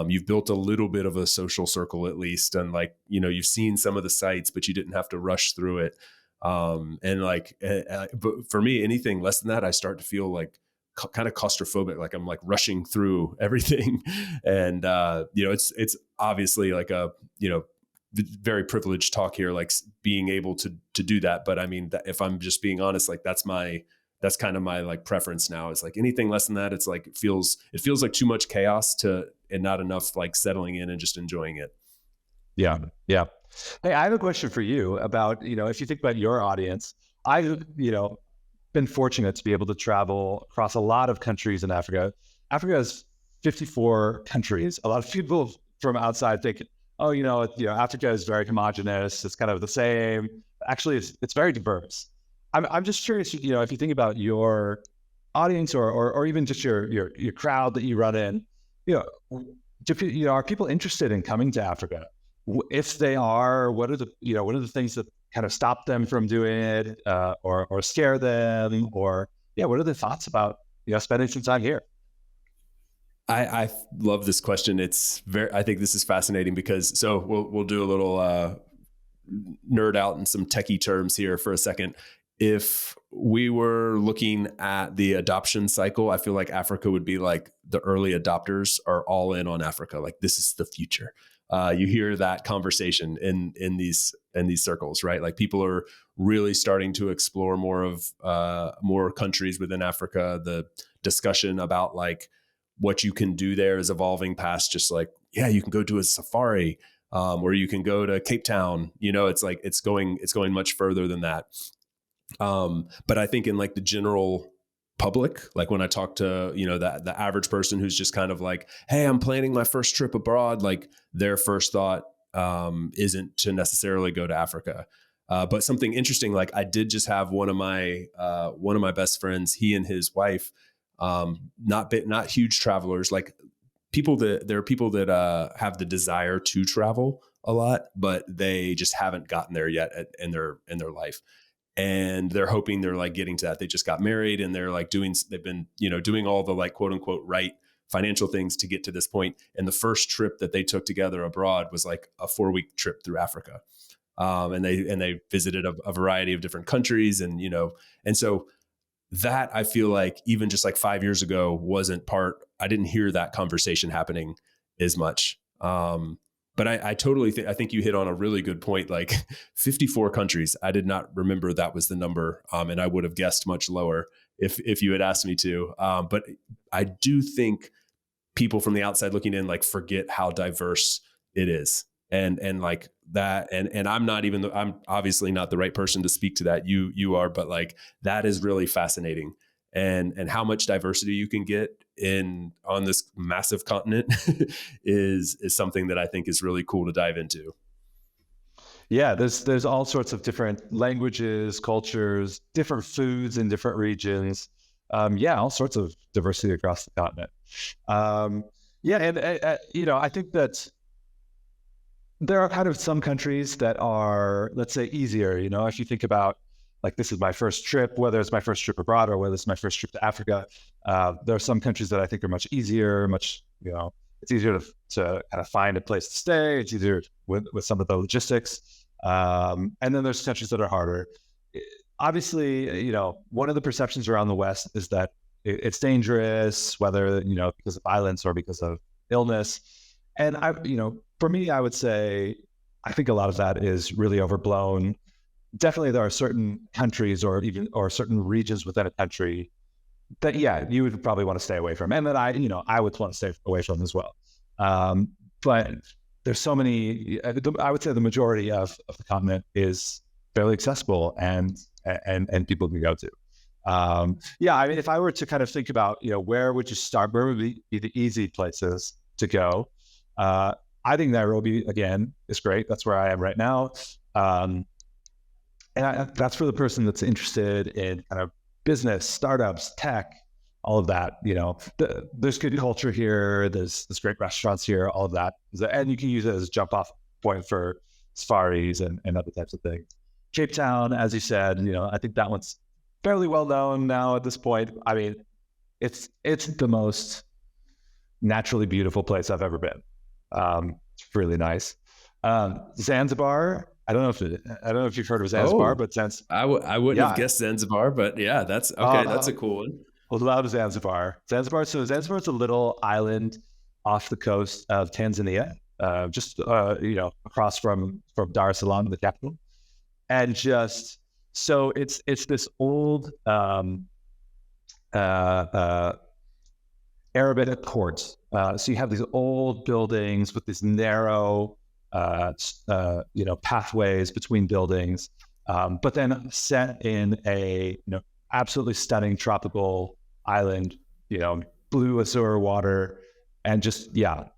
you've built a little bit of a social circle at least, and like, you've seen some of the sites, but you didn't have to rush through it. And like, but for me, anything less than that, I start to feel like kind of claustrophobic, like I'm like rushing through everything. And, it's obviously like a, very privileged talk here, like being able to do that. But I mean, if I'm just being honest, like that's kind of my like preference now. Is like anything less than that, it's like, it feels like too much chaos and not enough like settling in and just enjoying it. Yeah. Yeah. Hey, I have a question for you about, if you think about your audience. I've, been fortunate to be able to travel across a lot of countries in Africa. Africa has 54 countries. A lot of people from outside think, oh, Africa is very homogenous. It's kind of the same. Actually, it's very diverse. I'm just curious, if you think about your audience or even just your crowd that you run in, are people interested in coming to Africa? If they are, what are the things that kind of stop them from doing it, or scare them, or what are the thoughts about spending some time here? I love this question. I think this is fascinating because we'll do a little nerd out in some techie terms here for a second. If we were looking at the adoption cycle, I feel like Africa would be like the early adopters are all in on Africa. Like this is the future. You hear that conversation in these circles, right? Like people are really starting to explore more countries within Africa. The discussion about like what you can do there is evolving past just like, you can go do a safari, or you can go to Cape Town. It's like it's going much further than that. But I think in like the general public, like when I talk to, the average person who's just kind of like, hey, I'm planning my first trip abroad, like their first thought isn't to necessarily go to Africa. But something interesting, like I did just have one of my best friends, he and his wife, not huge travelers, like there are people that have the desire to travel a lot, but they just haven't gotten there yet in their life. And they're hoping they're like getting to that. They just got married and they're like they've been, doing all the like quote unquote right financial things to get to this point. And the first trip that they took together abroad was like a 4-week trip through Africa. And they visited a variety of different countries, and so that I feel like even just like 5 years ago wasn't I didn't hear that conversation happening as much. But I totally think, I think you hit on a really good point, like 54 countries. I did not remember that was the number. And I would have guessed much lower if you had asked me to. But I do think people from the outside looking in, like forget how diverse it is. And like that, and I'm obviously not the right person to speak to that. You are, but like, that is really fascinating. And how much diversity you can get on this massive continent is something that I think is really cool to dive into. Yeah, there's all sorts of different languages, cultures, different foods in different regions. All sorts of diversity across the continent. I think that there are kind of some countries that are, let's say, easier. If you think about, like, this is my first trip, whether it's my first trip abroad or whether it's my first trip to Africa, there are some countries that I think are much easier, it's easier to kind of find a place to stay. It's easier with some of the logistics. And then there's countries that are harder. Obviously, one of the perceptions around the West is that it's dangerous, whether, because of violence or because of illness. And for me, I would say, I think a lot of that is really overblown. Definitely, there are certain countries or certain regions within a country that, you would probably want to stay away from, and that I would want to stay away from as well. But there's so many. I would say the majority of the continent is fairly accessible and people can go to. Yeah, I mean, if I were to kind of think about, where would you start? Where would be the easy places to go? I think Nairobi, again, is great. That's where I am right now. That's for the person that's interested in kind of business, startups, tech, all of that. There's good culture here. There's great restaurants here, all of that. And you can use it as a jump off point for safaris and other types of things. Cape Town, as you said, I think that one's fairly well known now at this point. I mean, it's the most naturally beautiful place I've ever been. It's really nice. Zanzibar. I don't know if you've heard of Zanzibar, but I wouldn't have guessed Zanzibar, but yeah, that's okay. That's a cool one. I love Zanzibar. Zanzibar's a little island off the coast of Tanzania, just across from Dar es Salaam, the capital, and just so it's this old Arabic Accords. So you have these old buildings with these narrow, pathways between buildings, but then set in a, absolutely stunning tropical island, blue azure water, and just,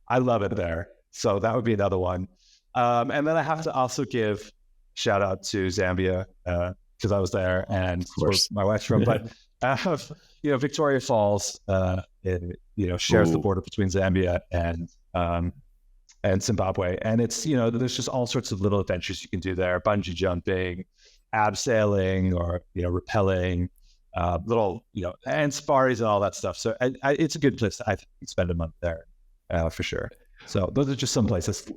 I love it there. So that would be another one. And then I have to also give shout out to Zambia, because I was there and where my wife's from, but Victoria Falls, shares the border between Zambia and Zimbabwe. And it's, there's just all sorts of little adventures you can do there, bungee jumping, abseiling, or, rappelling, little, and safaris and all that stuff. So it's a good place. I think you spend a month there for sure. So those are just some places.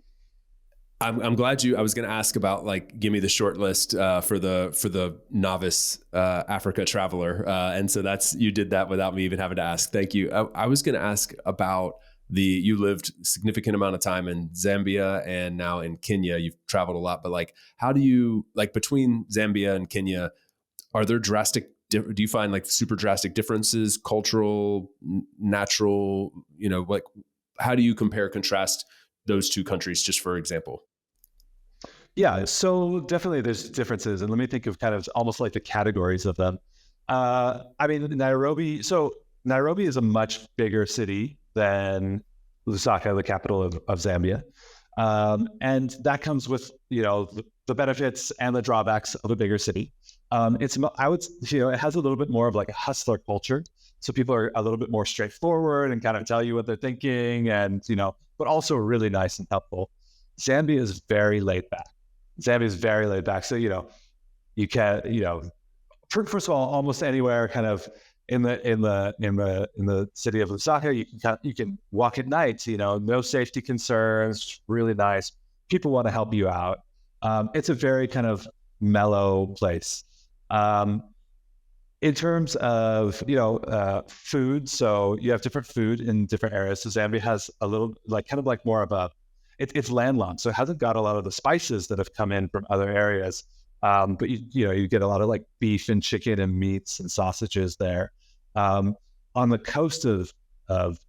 I'm glad I was going to ask about, give me the short list for the novice Africa traveler. And so you did that without me even having to ask. Thank you. I was going to ask about you lived a significant amount of time in Zambia and now in Kenya. You've traveled a lot, but how do you, between Zambia and Kenya, are there do you find super drastic differences, cultural, natural, how do you compare, contrast those two countries, just for example? Yeah, so definitely there's differences. And let me think of kind of almost like the categories of them. I mean, Nairobi is a much bigger city than Lusaka, the capital of Zambia. And that comes with, the benefits and the drawbacks of a bigger city. It has a little bit more of a hustler culture. So people are a little bit more straightforward and kind of tell you what they're thinking and, but also really nice and helpful. Zambia is very laid back. So, you can, first of all, almost anywhere kind of in the city of Lusaka, you can walk at night, no safety concerns, really nice. People want to help you out. It's a very kind of mellow place. In terms of, food, so you have different food in different areas. So Zambia has a little more of it's landlocked, so it hasn't got a lot of the spices that have come in from other areas. But you get a lot of beef and chicken and meats and sausages there. On the coast of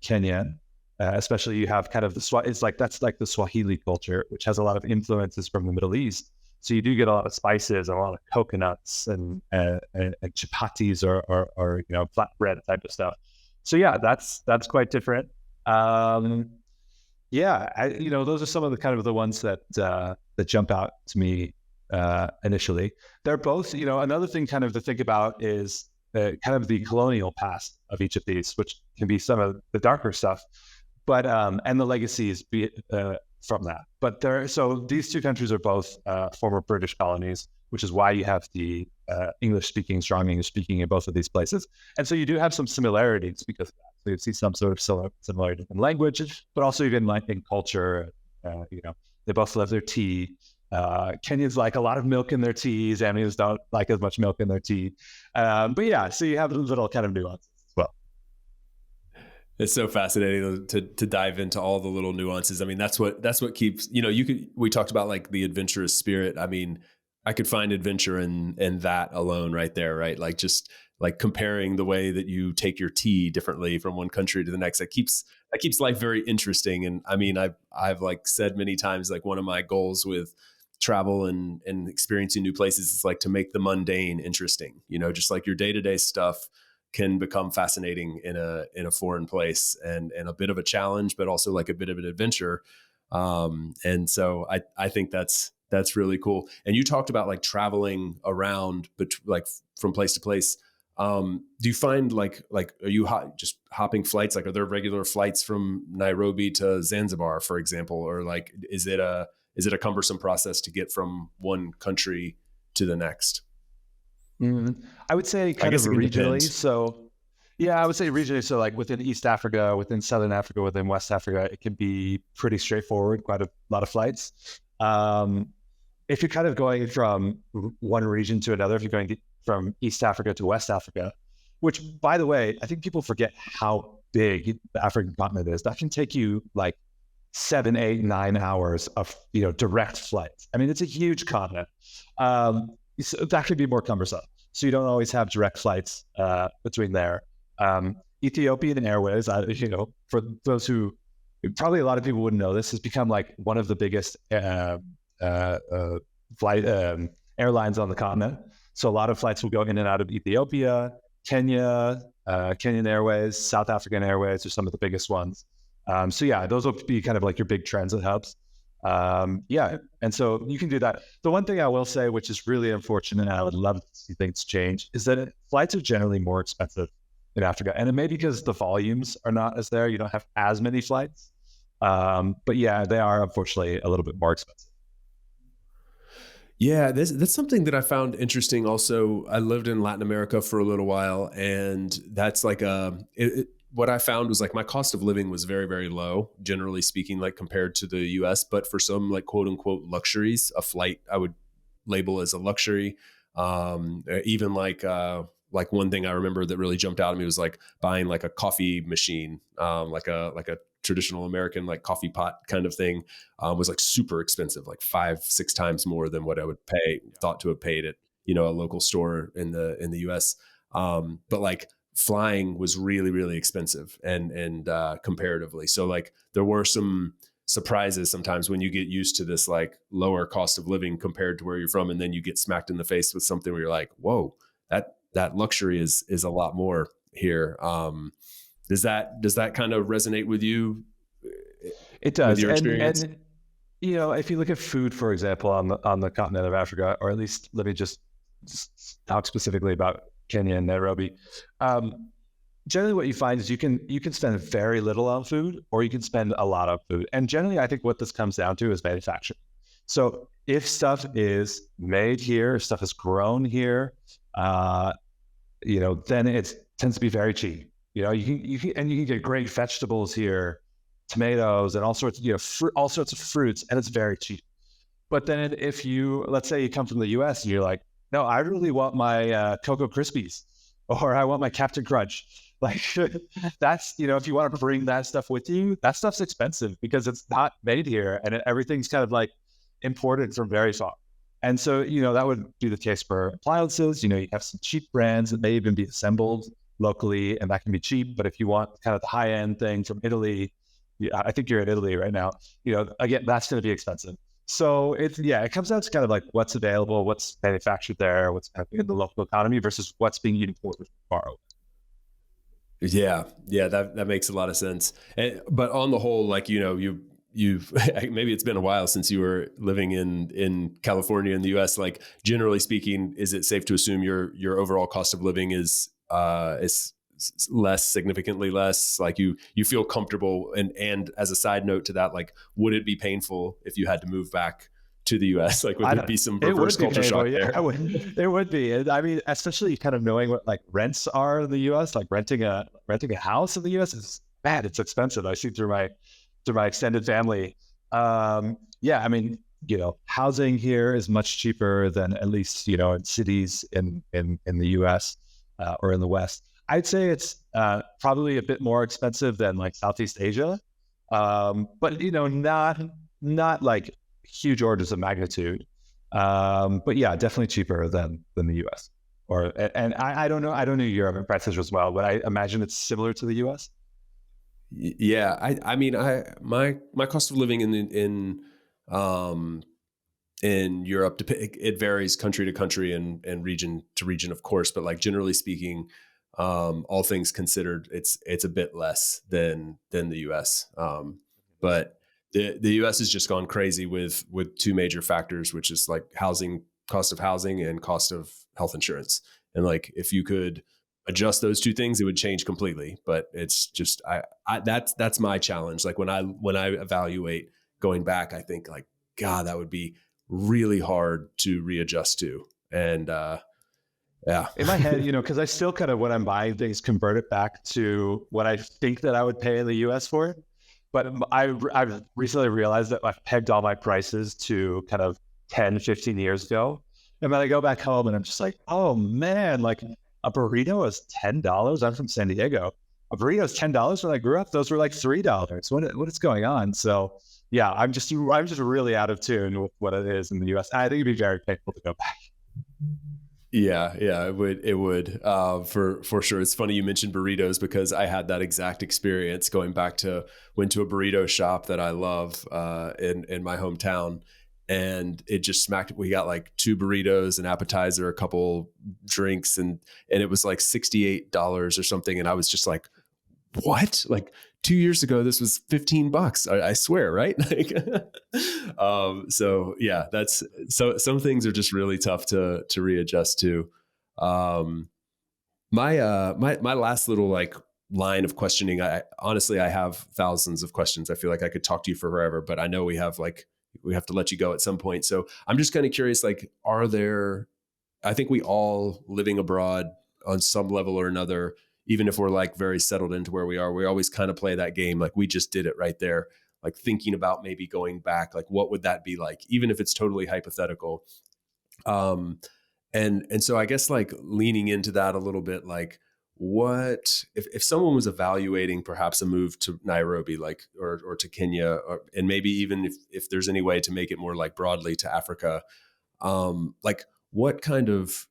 Kenya, especially, you have kind of that's the Swahili culture, which has a lot of influences from the Middle East. So you do get a lot of spices and a lot of coconuts and chapatis or flatbread type of stuff. So yeah, that's quite different. Those are some of the kind of the ones that jump out to me initially. They're both, another thing kind of to think about is kind of the colonial past of each of these, which can be some of the darker stuff, but and the legacies from that. But so these two countries are both former British colonies, which is why you have the strong English speaking in both of these places. And so you do have some similarities because of that. So you see some sort of similarity in language, but also even in culture. They both love their tea. Kenyans like a lot of milk in their tea. Zambians don't like as much milk in their tea. But yeah, so you have little kind of nuances as well. It's so fascinating to dive into all the little nuances. I mean, that's what keeps, we talked about the adventurous spirit. I mean, I could find adventure in that alone right there, right? Like just like comparing the way that you take your tea differently from one country to the next. That keeps life very interesting. And I mean, I've like said many times, like one of my goals with travel and experiencing new places is like to make the mundane interesting. You know, just like your day-to-day stuff can become fascinating in a foreign place and a bit of a challenge, but also like a bit of an adventure. And so I think that's really cool. And you talked about like traveling around, but like from place to place. Do you find like are you just hopping flights? Like, are there regular flights from Nairobi to Zanzibar, for example, or like is it a cumbersome process to get from one country to the next? I would say I kind of guess it can regionally. depend. So, yeah, I would say regionally. So, like within East Africa, within Southern Africa, within West Africa, it can be pretty straightforward. Quite a lot of flights. Um, if you're kind of going from one region to another, if you're going from East Africa to West Africa, which, by the way, I think people forget how big the African continent is. That can take you like 7, 8, 9 hours of direct flights. I mean, it's a huge continent. So that could be more cumbersome. So you don't always have direct flights between there. Ethiopian Airways, for those who probably a lot of people wouldn't know this, has become like one of the biggest flight airlines on the continent. So a lot of flights will go in and out of Ethiopia, Kenya, Kenyan Airways, South African Airways are some of the biggest ones. So yeah, those will be kind of like your big transit hubs. Yeah, and so you can do that. The one thing I will say, which is really unfortunate, and I would love to see things change, is that flights are generally more expensive in Africa, and it may be because the volumes are not as there. You don't have as many flights, but yeah, they are unfortunately a little bit more expensive. Yeah, that's something that I found interesting. Also, I lived in Latin America for a little while, and that's like what I found was like my cost of living was very, very low, generally speaking, like compared to the US. But for some like quote unquote luxuries, a flight I would label as a luxury. Even like one thing I remember that really jumped out at me was like buying like a coffee machine, like a traditional American like coffee pot kind of thing, was like super expensive, like 5, 6 times more than what I would thought to have paid at a local store in the US. But like flying was really, really expensive and comparatively. So like there were some surprises sometimes when you get used to this like lower cost of living compared to where you're from, and then you get smacked in the face with something where you're like, whoa, that luxury is a lot more here. Does that kind of resonate with you It with does, your experience? and if you look at food, for example, on the continent of Africa, or at least let me just talk specifically about Kenya and Nairobi. Generally, what you find is you can spend very little on food, or you can spend a lot on food. And generally, I think what this comes down to is manufacturing. So if stuff is made here, if stuff is grown here, then it tends to be very cheap. You can get great vegetables here, tomatoes, and all sorts, all sorts of fruits, and it's very cheap. But then let's say you come from the US and you're like, no, I really want my Cocoa Krispies, or I want my Captain Crunch. Like that's, if you want to bring that stuff with you, that stuff's expensive because it's not made here, and everything's kind of like imported from very far. And so, that would be the case for appliances. You have some cheap brands that may even be assembled locally, and that can be cheap. But if you want kind of the high end thing from Italy, I think you're in Italy right now, again, that's going to be expensive. So it comes down to kind of like what's available, what's manufactured there, what's happening in the local economy versus what's being imported from far away. Yeah, that makes a lot of sense. But on the whole, like you've maybe it's been a while since you were living in California in the US. Like generally speaking, is it safe to assume your overall cost of living is less, significantly less? Like you feel comfortable, and as a side note to that, like would it be painful if you had to move back to the US? Like would there be some reverse culture shock there? There would be. And I mean, especially kind of knowing what like rents are in the US, like renting a house in the US is bad. It's expensive. I see through my extended family. Yeah, I mean, housing here is much cheaper than at least, in cities in the US or in the West. I'd say it's probably a bit more expensive than like Southeast Asia, but not like huge orders of magnitude. But yeah, definitely cheaper than the US. And I don't know. I don't know Europe prices as well, but I imagine it's similar to the US. Yeah, I mean, my cost of living um in Europe, it varies country to country and region to region, of course, but like generally speaking, all things considered, it's a bit less than the U.S. But the U.S. has just gone crazy with two major factors, which is like cost of housing and cost of health insurance. And like if you could adjust those two things, it would change completely. But it's just that's my challenge. Like when I evaluate going back, I think like, God, that would be really hard to readjust to. And yeah. In my head, because I still kind of, when I'm buying things, convert it back to what I think that I would pay in the US for it. But I've recently realized that I've pegged all my prices to kind of 10, 15 years ago. And then I go back home and I'm just like, oh man, like a burrito is $10. I'm from San Diego. A burrito is $10 when I grew up. Those were like $3. What is going on? So yeah, I'm just really out of tune with what it is in the US. I think it'd be very painful to go back. Yeah, it would for sure. It's funny you mentioned burritos because I had that exact experience going back to went to a burrito shop that I love in my hometown, and it just smacked. We got like two burritos, an appetizer, a couple drinks, and it was like $68 or something, and I was just like, what? Like 2 years ago, this was $15. I swear, right? Like, so yeah, some things are just really tough to readjust to. Um, my last little like line of questioning. I honestly, I have thousands of questions. I feel like I could talk to you for forever, but I know we have to let you go at some point. So I'm just kind of curious, like, I think we all living abroad on some level or another, even if we're like very settled into where we are, we always kind of play that game. Like we just did it right there, like thinking about maybe going back, like what would that be like, even if it's totally hypothetical. Um, and so I guess like leaning into that a little bit, like what, if someone was evaluating perhaps a move to Nairobi, like, or to Kenya, and maybe even if there's any way to make it more like broadly to Africa, like what kind of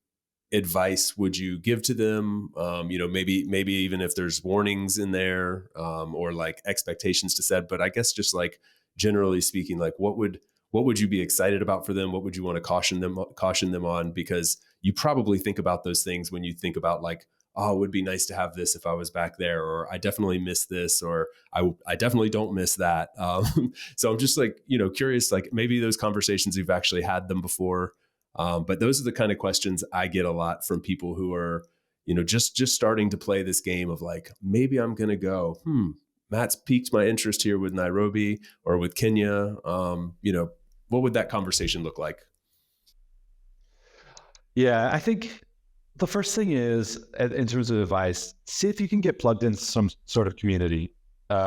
advice would you give to them? Maybe even if there's warnings in there, or like expectations to set, but I guess just like generally speaking, like what would you be excited about for them? What would you want to caution them on? Because you probably think about those things when you think about like, oh, it would be nice to have this if I was back there, or I definitely miss this, or I definitely don't miss that. So I'm just like, curious, like maybe those conversations you've actually had them before. But those are the kind of questions I get a lot from people who are, just starting to play this game of like, maybe I'm going to go, Matt's piqued my interest here with Nairobi or with Kenya. What would that conversation look like? Yeah, I think the first thing is, in terms of advice, see if you can get plugged into some sort of community,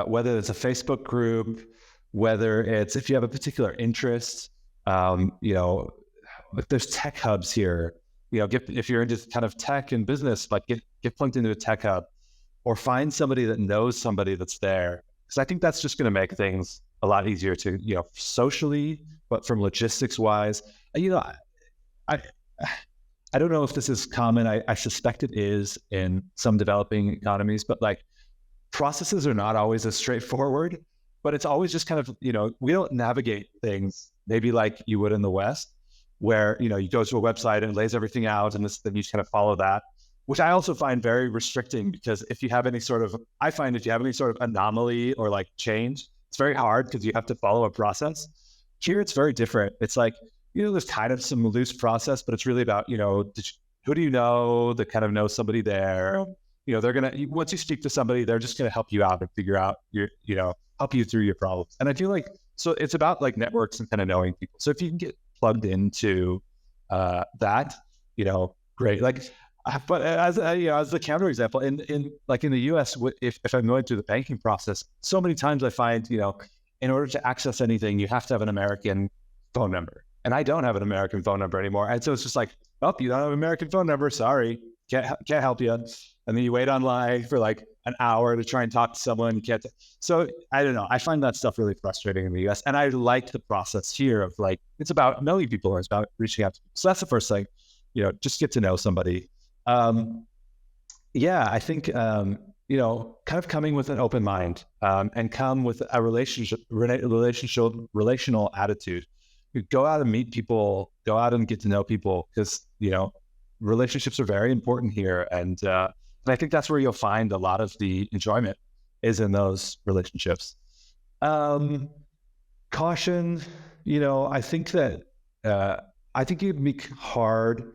whether it's a Facebook group, whether it's if you have a particular interest. If there's tech hubs here, if you're into kind of tech and business, like get plugged into a tech hub, or find somebody that knows somebody that's there. Because I think that's just going to make things a lot easier to, socially, but from logistics wise, I I don't know if this is common. I suspect it is in some developing economies, but like processes are not always as straightforward, but it's always just kind of, we don't navigate things maybe like you would in the West, where, you go to a website and it lays everything out and then you just kind of follow that, which I also find very restricting because if you have any sort of anomaly or like change, it's very hard because you have to follow a process. Here, it's very different. It's like, there's kind of some loose process, but it's really about, who do you know that kind of knows somebody there? They're going to, once you speak to somebody, they're just going to help you out and figure out help you through your problems. And I feel like, so it's about like networks and kind of knowing people. So if you can get plugged into that, great. Like, but as the counter example, in the US, if I'm going through the banking process, so many times I find, in order to access anything, you have to have an American phone number. And I don't have an American phone number anymore. And so it's just like, oh, you don't have an American phone number. Sorry, can't help you. And then you wait online for like an hour to try and talk to someone. You can't. So I don't know. I find that stuff really frustrating in the US. And I like the process here of like, it's about knowing people or it's about reaching out to people. So that's the first thing, just get to know somebody. I think, kind of coming with an open mind and come with a relational attitude. You go out and meet people, go out and get to know people because, relationships are very important here. And I think that's where you'll find a lot of the enjoyment is in those relationships. Caution, I think that, I think it'd be hard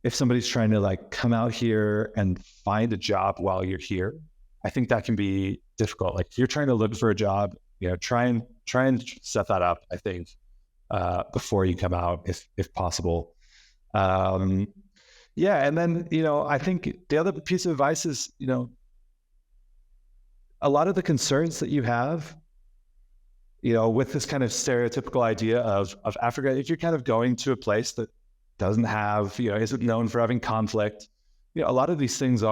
if somebody's trying to like come out here and find a job while you're here. I think that can be difficult. Like if you're trying to look for a job, try and set that up, I think, before you come out, if possible. And then, I think the other piece of advice is, a lot of the concerns that you have, with this kind of stereotypical idea of Africa, if you're kind of going to a place that doesn't have, isn't known for having conflict, a lot of these things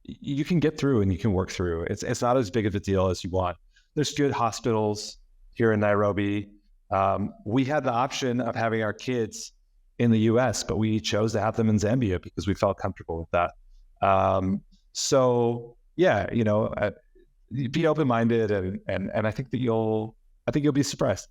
you can get through and you can work through. It's not as big of a deal as you want. There's good hospitals here in Nairobi. We had the option of having our kids in the US, but we chose to have them in Zambia because we felt comfortable with that. Be open-minded and I think that you'll be surprised.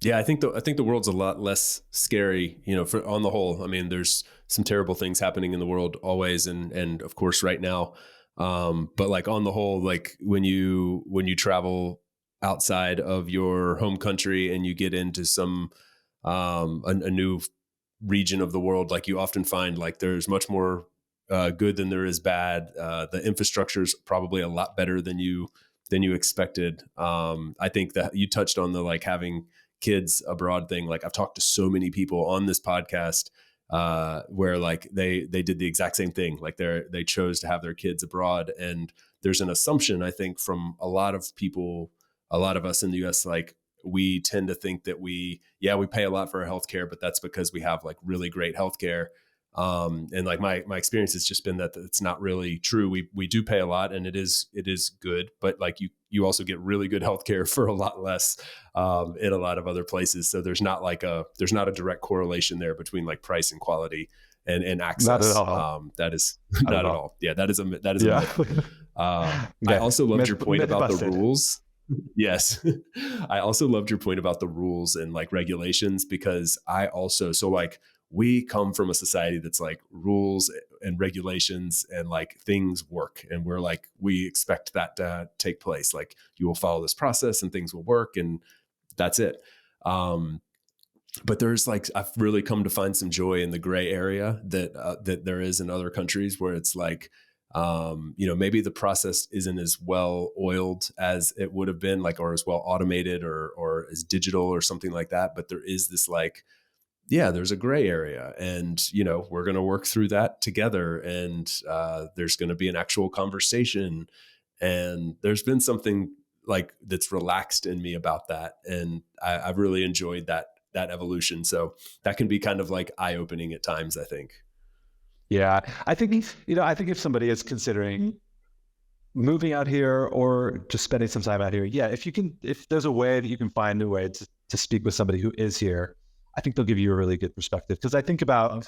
Yeah, I think the world's a lot less scary, on the whole. I mean, there's some terrible things happening in the world always, and of course right now. But like on the whole, like when you travel outside of your home country and you get into some a new region of the world, like you often find like there's much more good than there is bad. The infrastructure is probably a lot better than you expected. I think that you touched on the like having kids abroad thing. Like I've talked to so many people on this podcast where like they did the exact same thing. Like they chose to have their kids abroad, and there's an assumption, I think, from a lot of people, a lot of us in the US, like we tend to think that we pay a lot for our healthcare, but that's because we have like really great healthcare. And like my experience has just been that it's not really true. We do pay a lot and it is good, but like you also get really good healthcare for a lot less, in a lot of other places. So there's not a direct correlation there between like price and quality and access. Not at all. That is not at all. Yeah. That is a myth. I also loved your point about the rules. Yes. I also loved your point about the rules and like regulations, because we come from a society that's like rules and regulations and like things work. And we're like, we expect that to take place. Like you will follow this process and things will work and that's it. But there's like, I've really come to find some joy in the gray area that there is in other countries where it's like, maybe the process isn't as well oiled as it would have been, like, or as well automated or as digital or something like that. But there is this like, there's a gray area and, we're going to work through that together. And there's going to be an actual conversation. And there's been something like that's relaxed in me about that. And I've really enjoyed that evolution. So that can be kind of like eye-opening at times, I think. Yeah. I think if somebody is considering moving out here or just spending some time out here, if there's a way that you can find a way to speak with somebody who is here, I think they'll give you a really good perspective. Because I think about,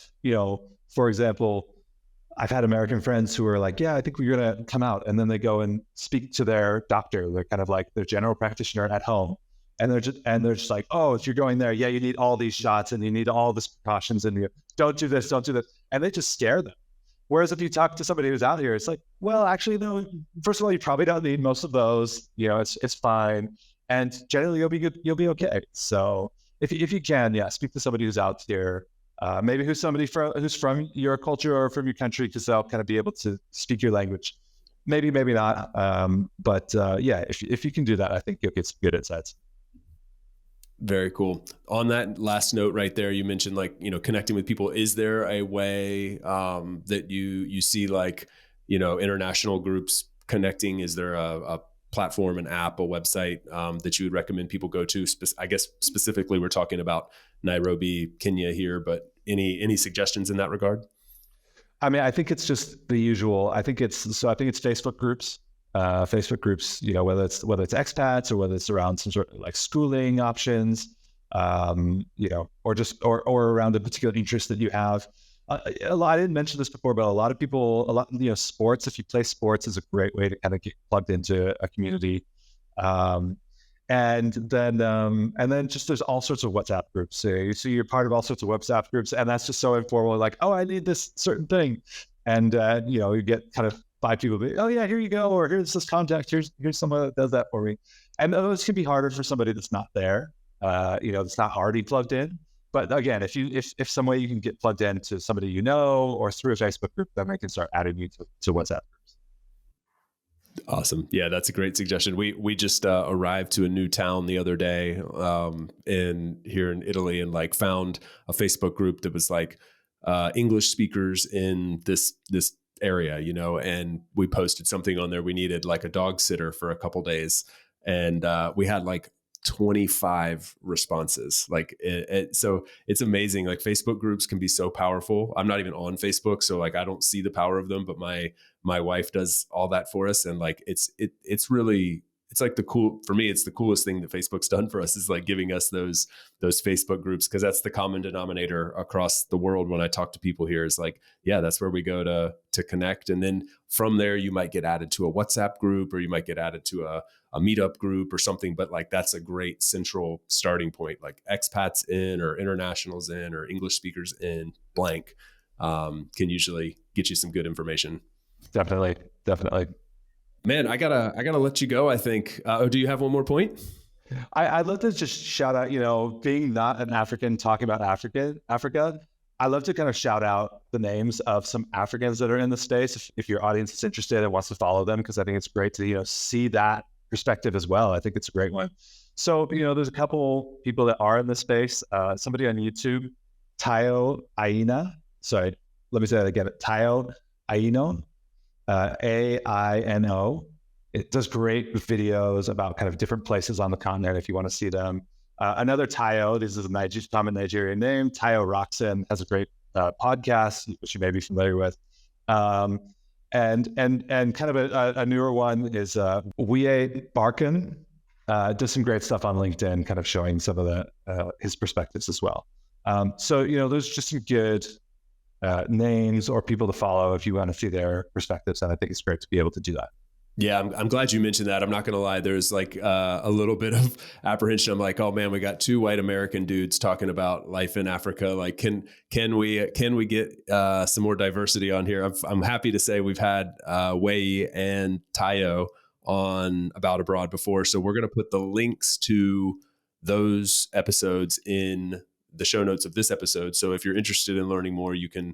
for example, I've had American friends who are like, I think we're going to come out. And then they go and speak to their doctor. They're kind of like their general practitioner at home. And they're just like, oh, if you're going there, you need all these shots and you need all these precautions and you don't do this, don't do that. And they just scare them. Whereas if you talk to somebody who's out here, it's like, well, actually, no, first of all, you probably don't need most of those. It's fine. And generally you'll be good. You'll be okay. So if you can, speak to somebody who's out there, maybe who's who's from your culture or from your country, because they'll kind of be able to speak your language. Maybe not. If you can do that, I think you'll get some good insights. Very cool. On that last note right there, you mentioned like, connecting with people. Is there a way that you see like, international groups connecting? Is there a platform, an app, a website that you would recommend people go to? I guess specifically we're talking about Nairobi, Kenya here, but any suggestions in that regard? I mean, I think it's just the usual. I think it's Facebook groups. Facebook groups, whether it's expats or whether it's around some sort of like schooling options, or around a particular interest that you have. I didn't mention this before, but a lot of people, sports. If you play sports, is a great way to kind of get plugged into a community. And then just there's all sorts of WhatsApp groups. So you're part of all sorts of WhatsApp groups, and that's just so informal. Like, oh, I need this certain thing, and you get kind of 5 people. Oh yeah, here you go, or here's this contact. Here's someone that does that for me. And those can be harder for somebody that's not there. That's not already plugged in. But again, if some way you can get plugged in to somebody or through a Facebook group, then they can start adding you to WhatsApp. Awesome. Yeah, that's a great suggestion. We just arrived to a new town the other day here in Italy, and like found a Facebook group that was like English speakers in this area, and we posted something on there. We needed like a dog sitter for a couple days, and we had like 25 responses. So it's amazing. Like Facebook groups can be so powerful. I'm not even on Facebook, so like I don't see the power of them, but my wife does all that for us. And like it's really, it's like for me, it's the coolest thing that Facebook's done for us, is like giving us those Facebook groups, because that's the common denominator across the world. When I talk to people here, is like, yeah, that's where we go to connect. And then from there, you might get added to a WhatsApp group, or you might get added to a meetup group or something. But like, that's a great central starting point. Like expats in, or internationals in, or English speakers in blank can usually get you some good information. Definitely. Man, I gotta let you go, I think. Do you have one more point? I'd love to just shout out, being not an African, talking about Africa, I love to kind of shout out the names of some Africans that are in the States, if your audience is interested and wants to follow them, because I think it's great to, see that perspective as well. I think it's a great one. So, there's a couple people that are in the space. Somebody on YouTube, Tayo Aina. Sorry, let me say that again. Tayo Aino. Aino. It does great videos about kind of different places on the continent if you want to see them. Another Tayo, this is a common Nigerian name. Tayo Roxon has a great podcast, which you may be familiar with. And kind of a newer one is Wie Barkin. Does some great stuff on LinkedIn, kind of showing some of his perspectives as well. So there's just some good names or people to follow if you want to see their perspectives, and I think it's great to be able to do that. Yeah, I'm glad you mentioned that. I'm not going to lie. There's like a little bit of apprehension. I'm like, oh man, we got 2 white American dudes talking about life in Africa. Like, can we get some more diversity on here? I'm happy to say we've had Wei and Tayo on About Abroad before, so we're going to put the links to those episodes in the show notes of this episode. So if you're interested in learning more, you can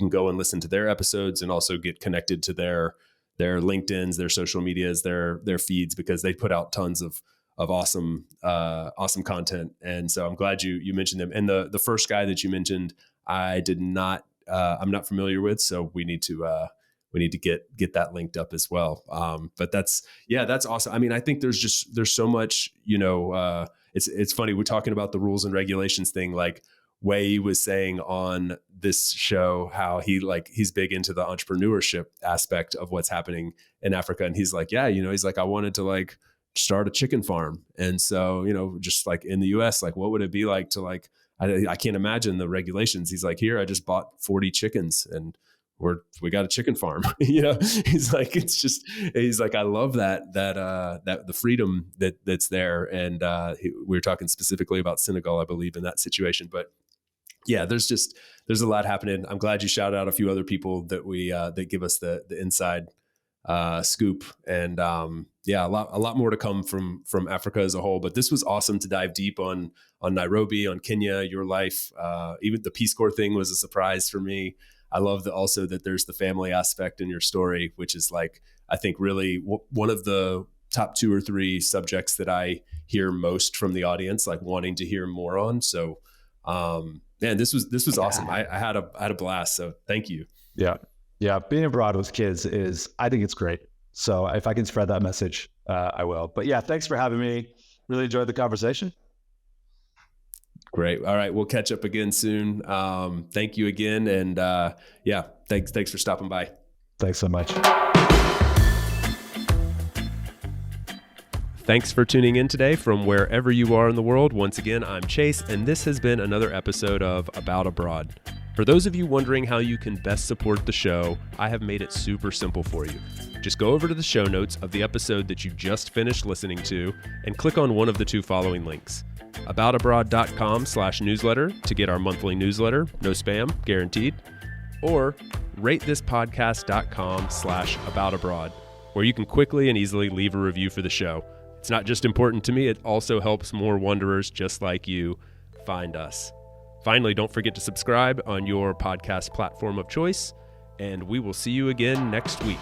go and listen to their episodes, and also get connected to their LinkedIn's, their social medias, their feeds, because they put out tons of awesome content. And so I'm glad you mentioned them. And the first guy that you mentioned, I'm not familiar with, so we need to get that linked up as well. But that's awesome. I mean, I think there's so much, it's funny. We're talking about the rules and regulations thing. Like Wei was saying on this show, how he's big into the entrepreneurship aspect of what's happening in Africa. And he's like, he's like, I wanted to like start a chicken farm. And so, just like in the US, like what would it be like to like, I can't imagine the regulations. He's like, here, I just bought 40 chickens and we got a chicken farm. He's like, I love that the freedom that's there. And we were talking specifically about Senegal, I believe, in that situation. But yeah, there's a lot happening. I'm glad you shouted out a few other people that give us the inside scoop. And a lot more to come from Africa as a whole. But this was awesome to dive deep on Nairobi, on Kenya, your life. Even the Peace Corps thing was a surprise for me. I love also that there's the family aspect in your story, which is like, I think really one of the top 2 or 3 subjects that I hear most from the audience, like wanting to hear more on. So, man, this was awesome. I had a blast. So thank you. Yeah. Being abroad with kids I think it's great. So if I can spread that message, I will. But yeah, thanks for having me. Really enjoyed the conversation. Great. All right. We'll catch up again soon. Thank you again. And thanks for stopping by. Thanks so much. Thanks for tuning in today from wherever you are in the world. Once again, I'm Chase, and this has been another episode of About Abroad. For those of you wondering how you can best support the show, I have made it super simple for you. Just go over to the show notes of the episode that you just finished listening to and click on one of the two following links. aboutabroad.com/newsletter to get our monthly newsletter, no spam, guaranteed, or ratethispodcast.com/aboutabroad, where you can quickly and easily leave a review for the show. It's not just important to me, it also helps more wanderers just like you find us. Finally, don't forget to subscribe on your podcast platform of choice, and we will see you again next week.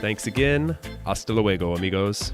Thanks again. Hasta luego, amigos.